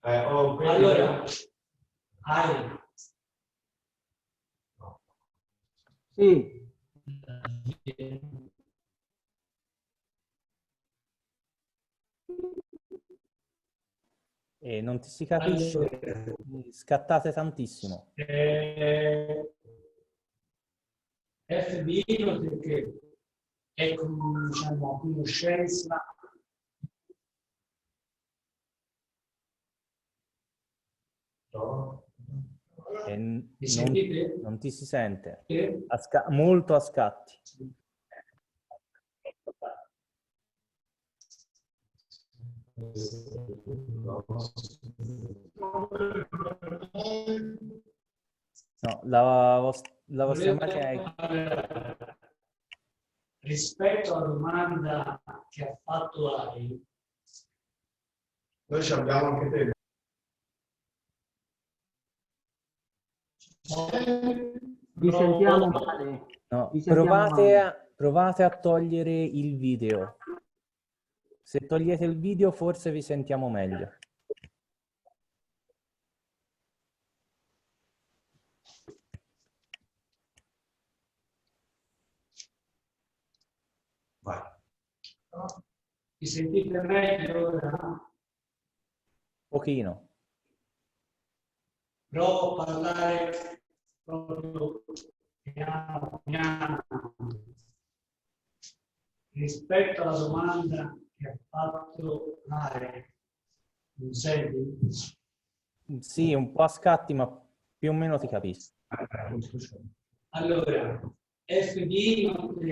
Allora, sì. E non ti si capisce, scattate tantissimo. FBI perché è diciamo, a conoscenza non ti si sente, molto a scatti. No, la vostra immagine è... Rispetto alla domanda che ha fatto Ari, noi ci abbiamo anche te. Vi sentiamo male. No, Vi sentiamo male. provate a togliere il video. Se togliete il video forse vi sentiamo meglio. Vai. vi sentite meglio ora? Pochino. Provo a parlare proprio piano piano. Rispetto alla domanda che ha fatto Are, non senti? Sì, un po' a scatti, ma più o meno ti capisco. Allora, FD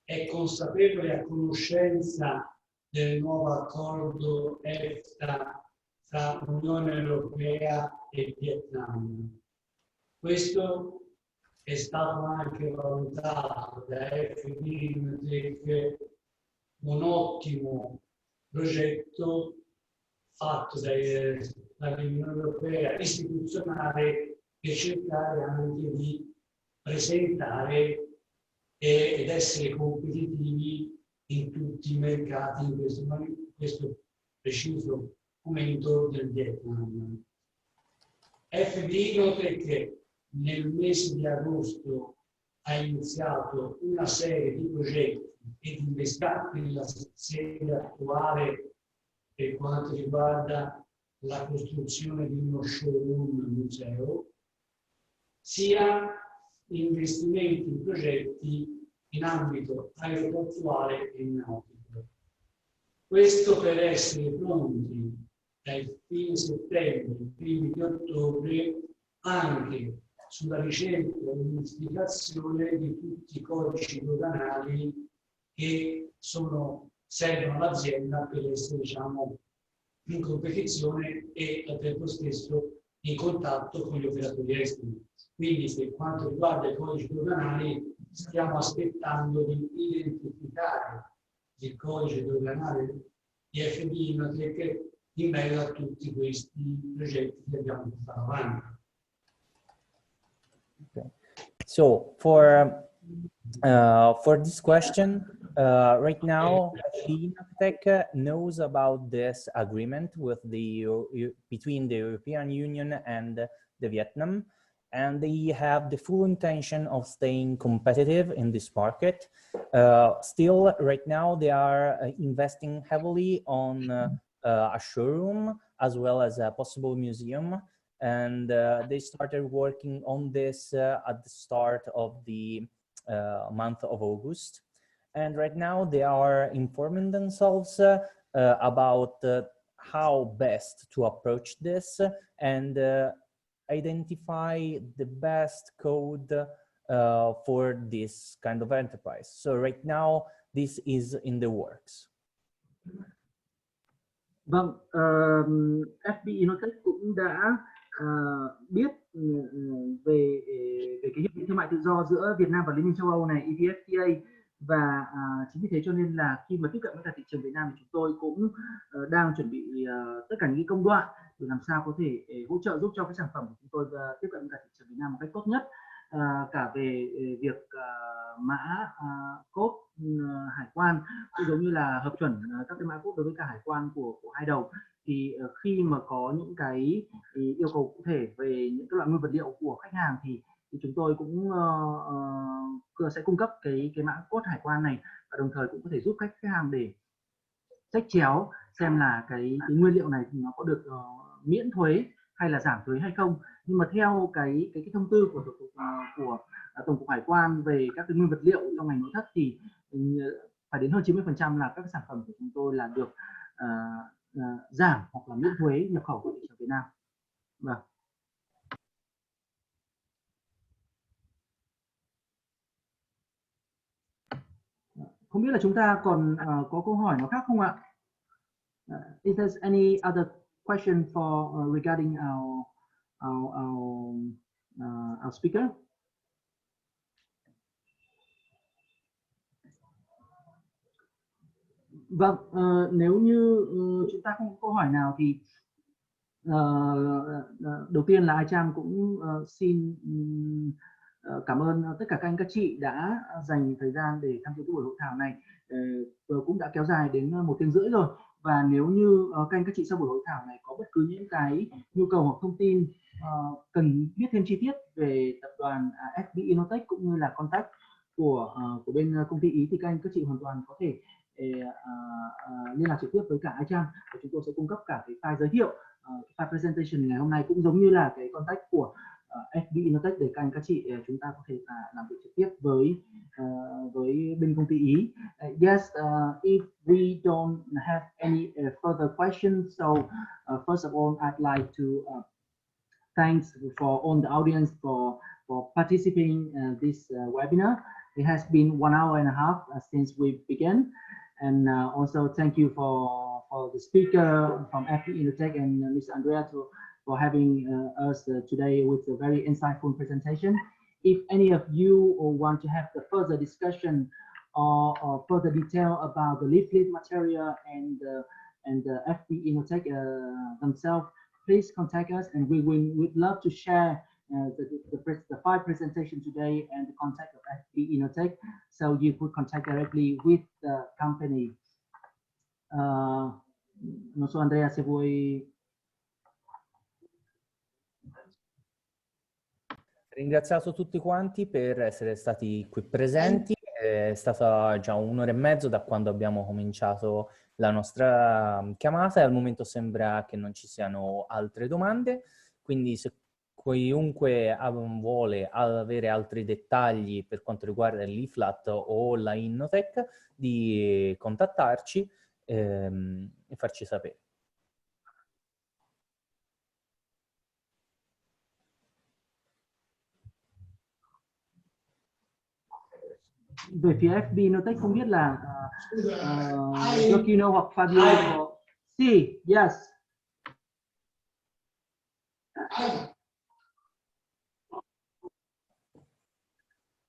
è consapevole e a conoscenza del nuovo accordo EFTA tra Unione Europea e Vietnam. Questo è stato anche valutato da FD un ottimo progetto fatto dall'Unione Europea istituzionale per cercare anche di presentare ed essere competitivi in tutti i mercati in questo preciso momento del Vietnam. FD Inotech nel mese di agosto ha iniziato una serie di progetti ed investimenti nella sede attuale per quanto riguarda la costruzione di uno showroom museo, sia investimenti in progetti in ambito aeroportuale e nautico. Questo per essere pronti dai fine settembre, primi di ottobre, anche sulla ricerca e l'unificazione di tutti i codici doganali che servono all'azienda per essere, diciamo, in competizione e al tempo stesso in contatto con gli operatori esteri. Quindi per quanto riguarda i codici doganali stiamo aspettando di identificare il codice doganale di FD Inotech in merito a tutti questi progetti che abbiamo portato avanti. Okay. So for this question, right now, Tech knows about this agreement with between the European Union and the Vietnam, and they have the full intention of staying competitive in this market. Still, right now, they are investing heavily on a showroom as well as a possible museum. And they started working on this at the start of the month of August. And right now they are informing themselves about how best to approach this and identify the best code for this kind of enterprise. So right now this is in the works. Vâng, FB Innotech cũng đã biết về cái hiệp định thương mại tự do giữa Việt Nam và Liên minh châu Âu này, EVFTA, và chính vì thế cho nên là khi mà tiếp cận với cả thị trường Việt Nam thì chúng tôi cũng đang chuẩn bị tất cả những công đoạn để làm sao có thể hỗ trợ giúp cho cái sản phẩm của chúng tôi tiếp cận với cả thị trường Việt Nam một cách tốt nhất, cả về việc mã code hải quan, cũng giống như là hợp chuẩn các cái mã code đối với cả hải quan của hai đầu. Thì khi mà có những cái yêu cầu cụ thể về những cái loại nguyên vật liệu của khách hàng thì chúng tôi cũng sẽ cung cấp cái mã code hải quan này, và đồng thời cũng có thể giúp khách hàng để check chéo xem là cái nguyên liệu này thì nó có được miễn thuế hay là giảm thuế hay không. Nhưng mà theo cái thông tư của Tổng cục Hải quan về các cái nguyên vật liệu trong ngành nội thất thì phải đến hơn 90% là các sản phẩm của chúng tôi là được giảm hoặc là miễn thuế nhập khẩu của thị trường Việt Nam. Vâng. Không biết là chúng ta còn có câu hỏi nào khác không ạ? Is there any other question for regarding our speaker? Vâng, nếu như chúng ta không có câu hỏi nào thì đầu tiên là ICHAM cũng xin cảm ơn tất cả các anh các chị đã dành thời gian để tham dự buổi hội thảo này, cũng đã kéo dài đến 1 tiếng rưỡi rồi. Và nếu như các anh các chị sau buổi hội thảo này có bất cứ những cái nhu cầu hoặc thông tin cần biết thêm chi tiết về tập đoàn FB Innotech cũng như là contact của bên công ty Ý, thì các anh các chị hoàn toàn có thể liên lạc trực tiếp với cả ICHAM, và chúng tôi sẽ cung cấp cả cái file giới thiệu, file presentation ngày hôm nay, cũng giống như là cái contact của FB Innotech để các anh các chị chúng ta có thể làm việc trực tiếp với bên công ty Ý. Yes, if we don't have any further questions, so first of all, I'd like to thanks for all the audience for participating this webinar. It has been 1 hour and a half since we began, and also thank you for the speaker from FB Innotech and Ms. Andrea for having us today with a very insightful presentation. If any of you want to have the further discussion or further detail about the leaflet material and the FB Innotech themselves, please contact us, and we'd love to share the 5 presentation today and the contact of FB Innotech, so you could contact directly with the company. Non so, Andrea, se vuoi. Ringraziato tutti quanti per essere stati qui presenti. È stata già 1 ora e mezzo da quando abbiamo cominciato la nostra chiamata e al momento sembra che non ci siano altre domande, quindi se chiunque vuole avere altri dettagli per quanto riguarda il Leaflat o la Innotech, di contattarci e farci sapere. Về phía FB Innotech không biết là Joaquino hoặc Fabio. Sì, yes.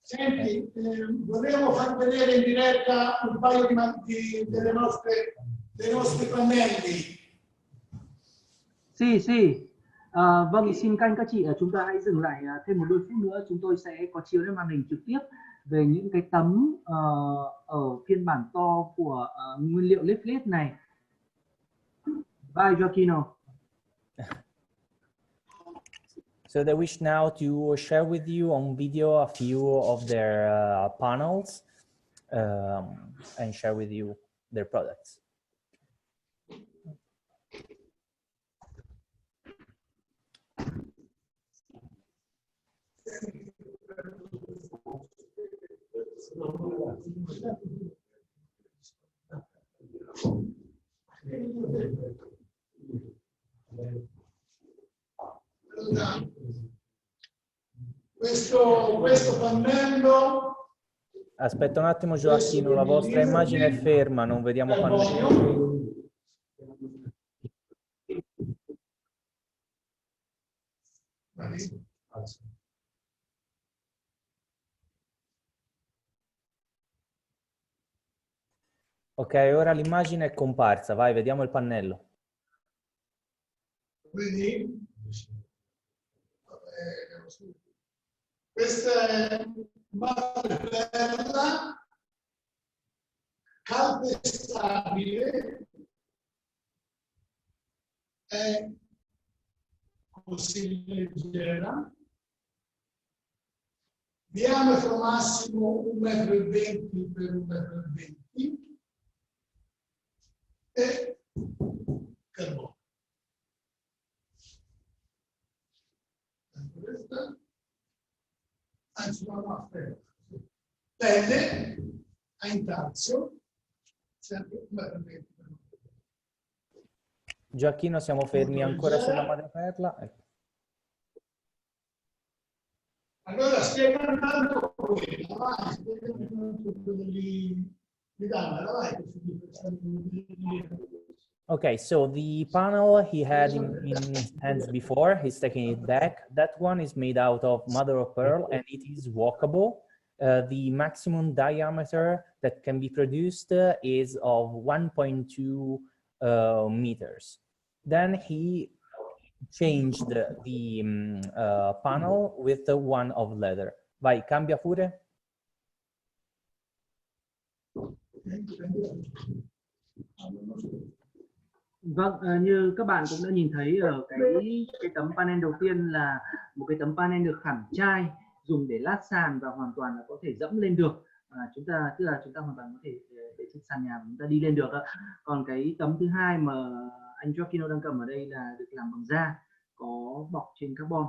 Senti, vorremmo far vedere in diretta un paio dei nostri pannelli. Sì. Vâng, xin các anh các chị chúng ta hãy dừng lại thêm 1 đôi phút nữa, chúng tôi sẽ có chiếu lên màn hình trực tiếp về những cái tấm ở phiên bản to của nguyên liệu leaflet này. Bye, Joaquino. So they wish now to share with you on video a few of their panels and share with you their products. Questo pannello Aspetta un attimo Gioacchino, la vostra immagine è ferma, non vediamo pannello. Ok, ora l'immagine è comparsa, vai, vediamo il pannello. Vedi? Questa è madreperla calpestabile, è così leggera, diametro massimo 1,20 m per 1,20 m e carbonio. Questa, anzi no, aspetta. Pelle a intarzio, sempre 1,20 m per 1,20 m. Gioacchino, siamo fermi ancora sulla madreperla. Ecco. Allora spiega andando quella, vai, spiega tutto lì, vai. Okay, so the panel he had in his hands before, he's taking it back. That one is made out of mother of pearl and it is walkable. The maximum diameter that can be produced is of 1.2 meters. Then he changed the panel with the one of leather. Vai, cambia pure. Vâng, như các bạn cũng đã nhìn thấy ở cái tấm panel đầu tiên là một cái tấm panel được khảm chai dùng để lát sàn và hoàn toàn là có thể dẫm lên được. Chúng ta hoàn toàn có thể để trên sàn nhà và chúng ta đi lên được. Còn cái tấm thứ hai mà anh Gioacchino đang cầm ở đây là được làm bằng da, có bọc trên carbon.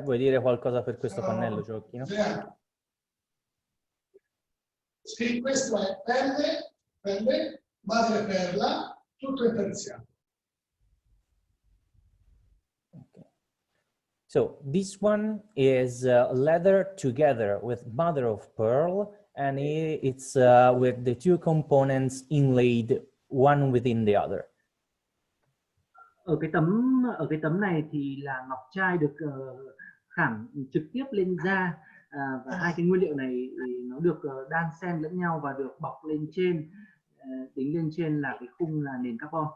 Vuoi dire qualcosa per questo pannello, Gioacchino? Sì, questo è pelle, madreperla, tutto intarsiato. Okay. So this one is leather together with mother of pearl, and it's with the two components inlaid one within the other. Ở cái tấm này thì là ngọc trai được khảm trực tiếp lên da, và hai cái nguyên liệu này thì nó được đan xen lẫn nhau và được bọc lên trên, đính lên trên là cái khung là nền carbon.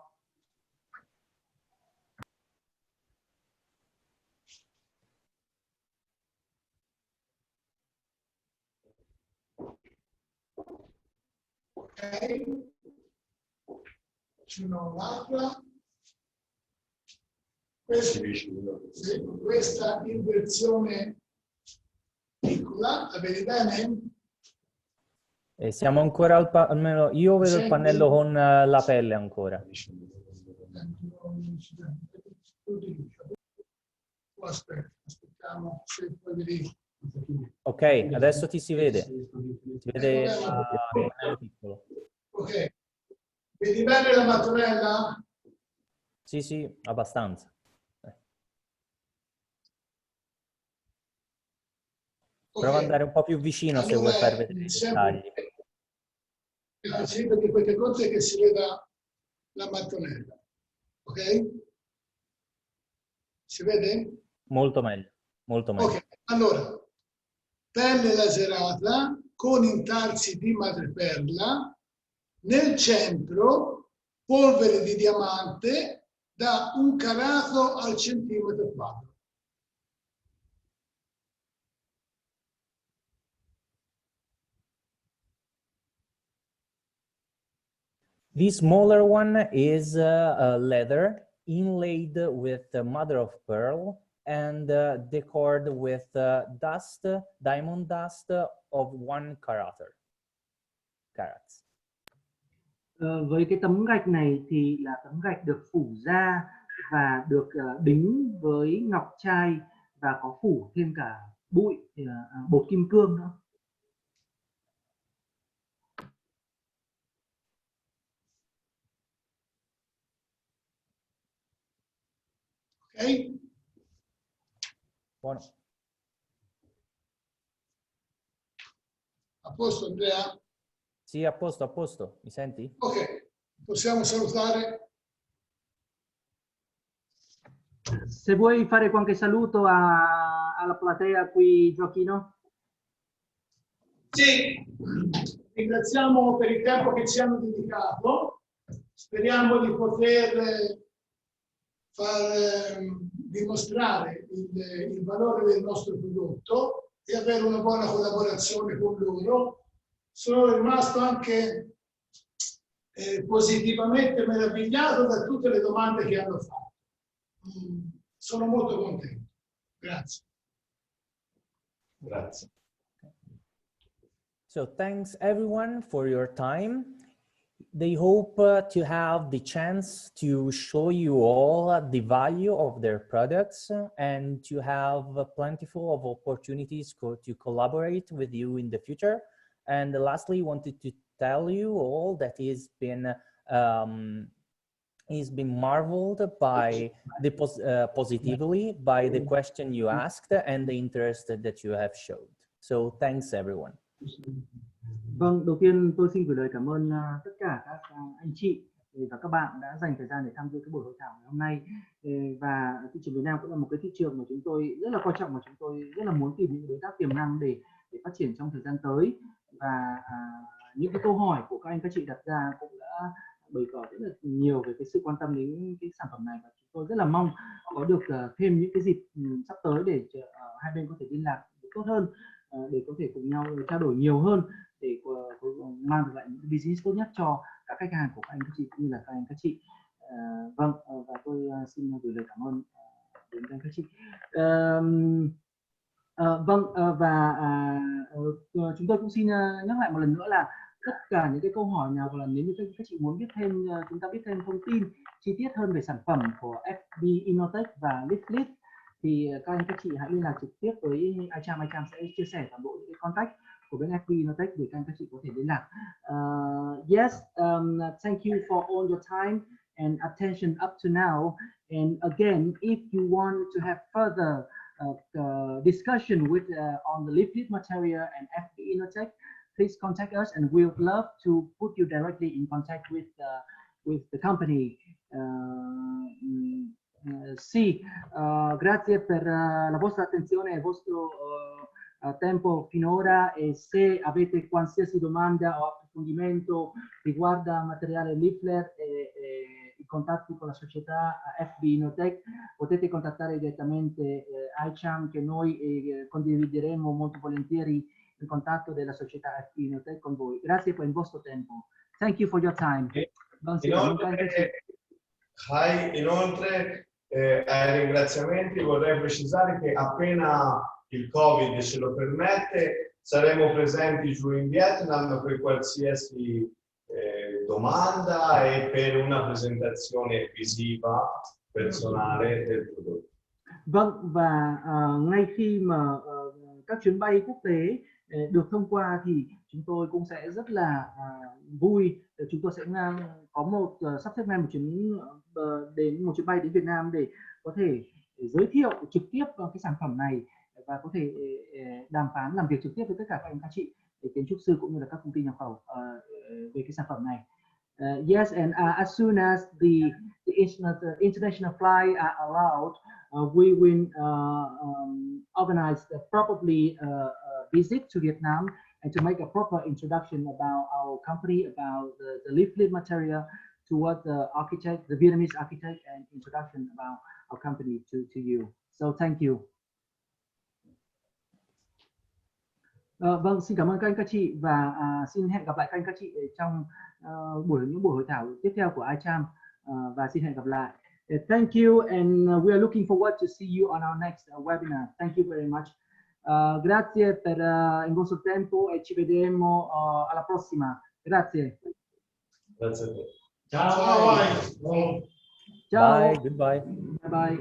Ok, c'è un'altra. Questa in versione piccola, la vedi bene? E siamo ancora almeno io vedo il pannello con la pelle ancora. Aspettiamo se poi vedi. Ok, adesso ti si vede. Si vede il pannello piccolo. Ok, vedi bene la mattonella? Sì, sì, abbastanza. Prova ad andare un po' più vicino se vuoi far vedere i dettagli. Sì, perché queste cose che si veda la mattonella. Ok? Si vede? Molto meglio, molto meglio. Ok, allora, pelle laserata con intarsi di madreperla, nel centro polvere di diamante da 1 carato al centimetro quadro. This smaller one is leather inlaid with mother of pearl and decored with dust, diamond dust of 1 carats. Với cái tấm gạch này thì là tấm gạch được phủ da và được đính với ngọc trai và có phủ thêm cả bụi bột kim cương nữa. Ok? Buono. A posto Andrea? Sì, a posto. Mi senti? Ok, possiamo salutare. Se vuoi fare qualche saluto alla platea qui, Giochino? Sì, ringraziamo per il tempo che ci hanno dedicato. Speriamo di poter far dimostrare il valore del nostro prodotto e avere una buona collaborazione con loro. Sono rimasto anche positivamente meravigliato da tutte le domande che hanno fatto. Sono molto contento. Grazie. Grazie. So thanks everyone for your time. They hope to have the chance to show you all the value of their products and to have plentiful of opportunities to collaborate with you in the future. And lastly, wanted to tell you all that he's been marveled by the positively by the question you asked and the interest that you have showed. So thanks everyone. Vâng, đầu tiên tôi xin gửi lời cảm ơn tất cả các anh chị và các bạn đã dành thời gian để tham dự cái buổi hội thảo ngày hôm nay. Và thị trường Việt Nam cũng là một cái thị trường mà chúng tôi rất là quan trọng và chúng tôi rất là muốn tìm những đối tác tiềm năng để phát triển trong thời gian tới. Và những cái câu hỏi của các anh các chị đặt ra cũng đã bày tỏ rất là nhiều về cái sự quan tâm đến cái sản phẩm này, và chúng tôi rất là mong có được thêm những cái dịp sắp tới để hai bên có thể liên lạc tốt hơn, để có thể cùng nhau trao đổi nhiều hơn để mang được lại những cái business tốt nhất cho các khách hàng của các anh các chị cũng như là các anh các chị. Vâng, và tôi xin gửi lời cảm ơn đến các anh các chị. Chúng tôi cũng xin nhắc lại một lần nữa là tất cả những cái câu hỏi nào, hoặc là nếu như các chị muốn biết thêm, chúng ta biết thêm thông tin chi tiết hơn về sản phẩm của FB Innotech và Leaflat, thì các anh các chị hãy liên lạc trực tiếp với ICHAM. ICHAM sẽ chia sẻ toàn bộ những cái contact của bên FB Innotech để các anh các chị có thể liên lạc. Yes, thank you for all your time and attention up to now. And again, if you want to have further discussion with on the leaflet material and FB Innotech, please contact us, and we would love to put you directly in contact with the company. Sì, grazie per la vostra attenzione e il vostro tempo finora, e se avete qualsiasi domanda o approfondimento riguarda materiale leaflet e i contatti con la società FB Innotech, potete contattare direttamente ICHAM, che noi condivideremo molto volentieri il contatto della società FB Innotech con voi. Grazie per il vostro tempo. Thank you for your time. Inoltre ai ringraziamenti vorrei precisare che appena il Covid ce lo permette saremo presenti giù in Vietnam per qualsiasi domanda e per una presentazione visiva personale del prodotto. Vâng, và ngay khi mà các chuyến bay quốc tế được thông qua thì chúng tôi cũng sẽ rất là vui. Chúng tôi sẽ có sắp xếp ngay một chuyến bay đến Việt Nam để có thể giới thiệu trực tiếp cái sản phẩm này và có thể đàm phán làm việc trực tiếp với tất cả các anh các chị kiến trúc sư cũng như là các công ty nhập khẩu về cái sản phẩm này. Yes, and as soon as the international flight are allowed, we will organize probably a visit to Vietnam and to make a proper introduction about our company, about the leaflet material, toward the architect, the Vietnamese architect, and introduction about our company to you. So thank you. Vâng, xin cảm ơn các anh các chị, và xin hẹn gặp lại các anh các chị trong những buổi hội thảo tiếp theo của ICHAM, và xin hẹn gặp lại. Thank you, and we are looking forward to see you on our next webinar. Thank you very much. Grazie per il vostro tempo e ci vedremo alla prossima. Grazie. Grazie a te. Ciao. Ciao. Bye. Goodbye. Bye bye.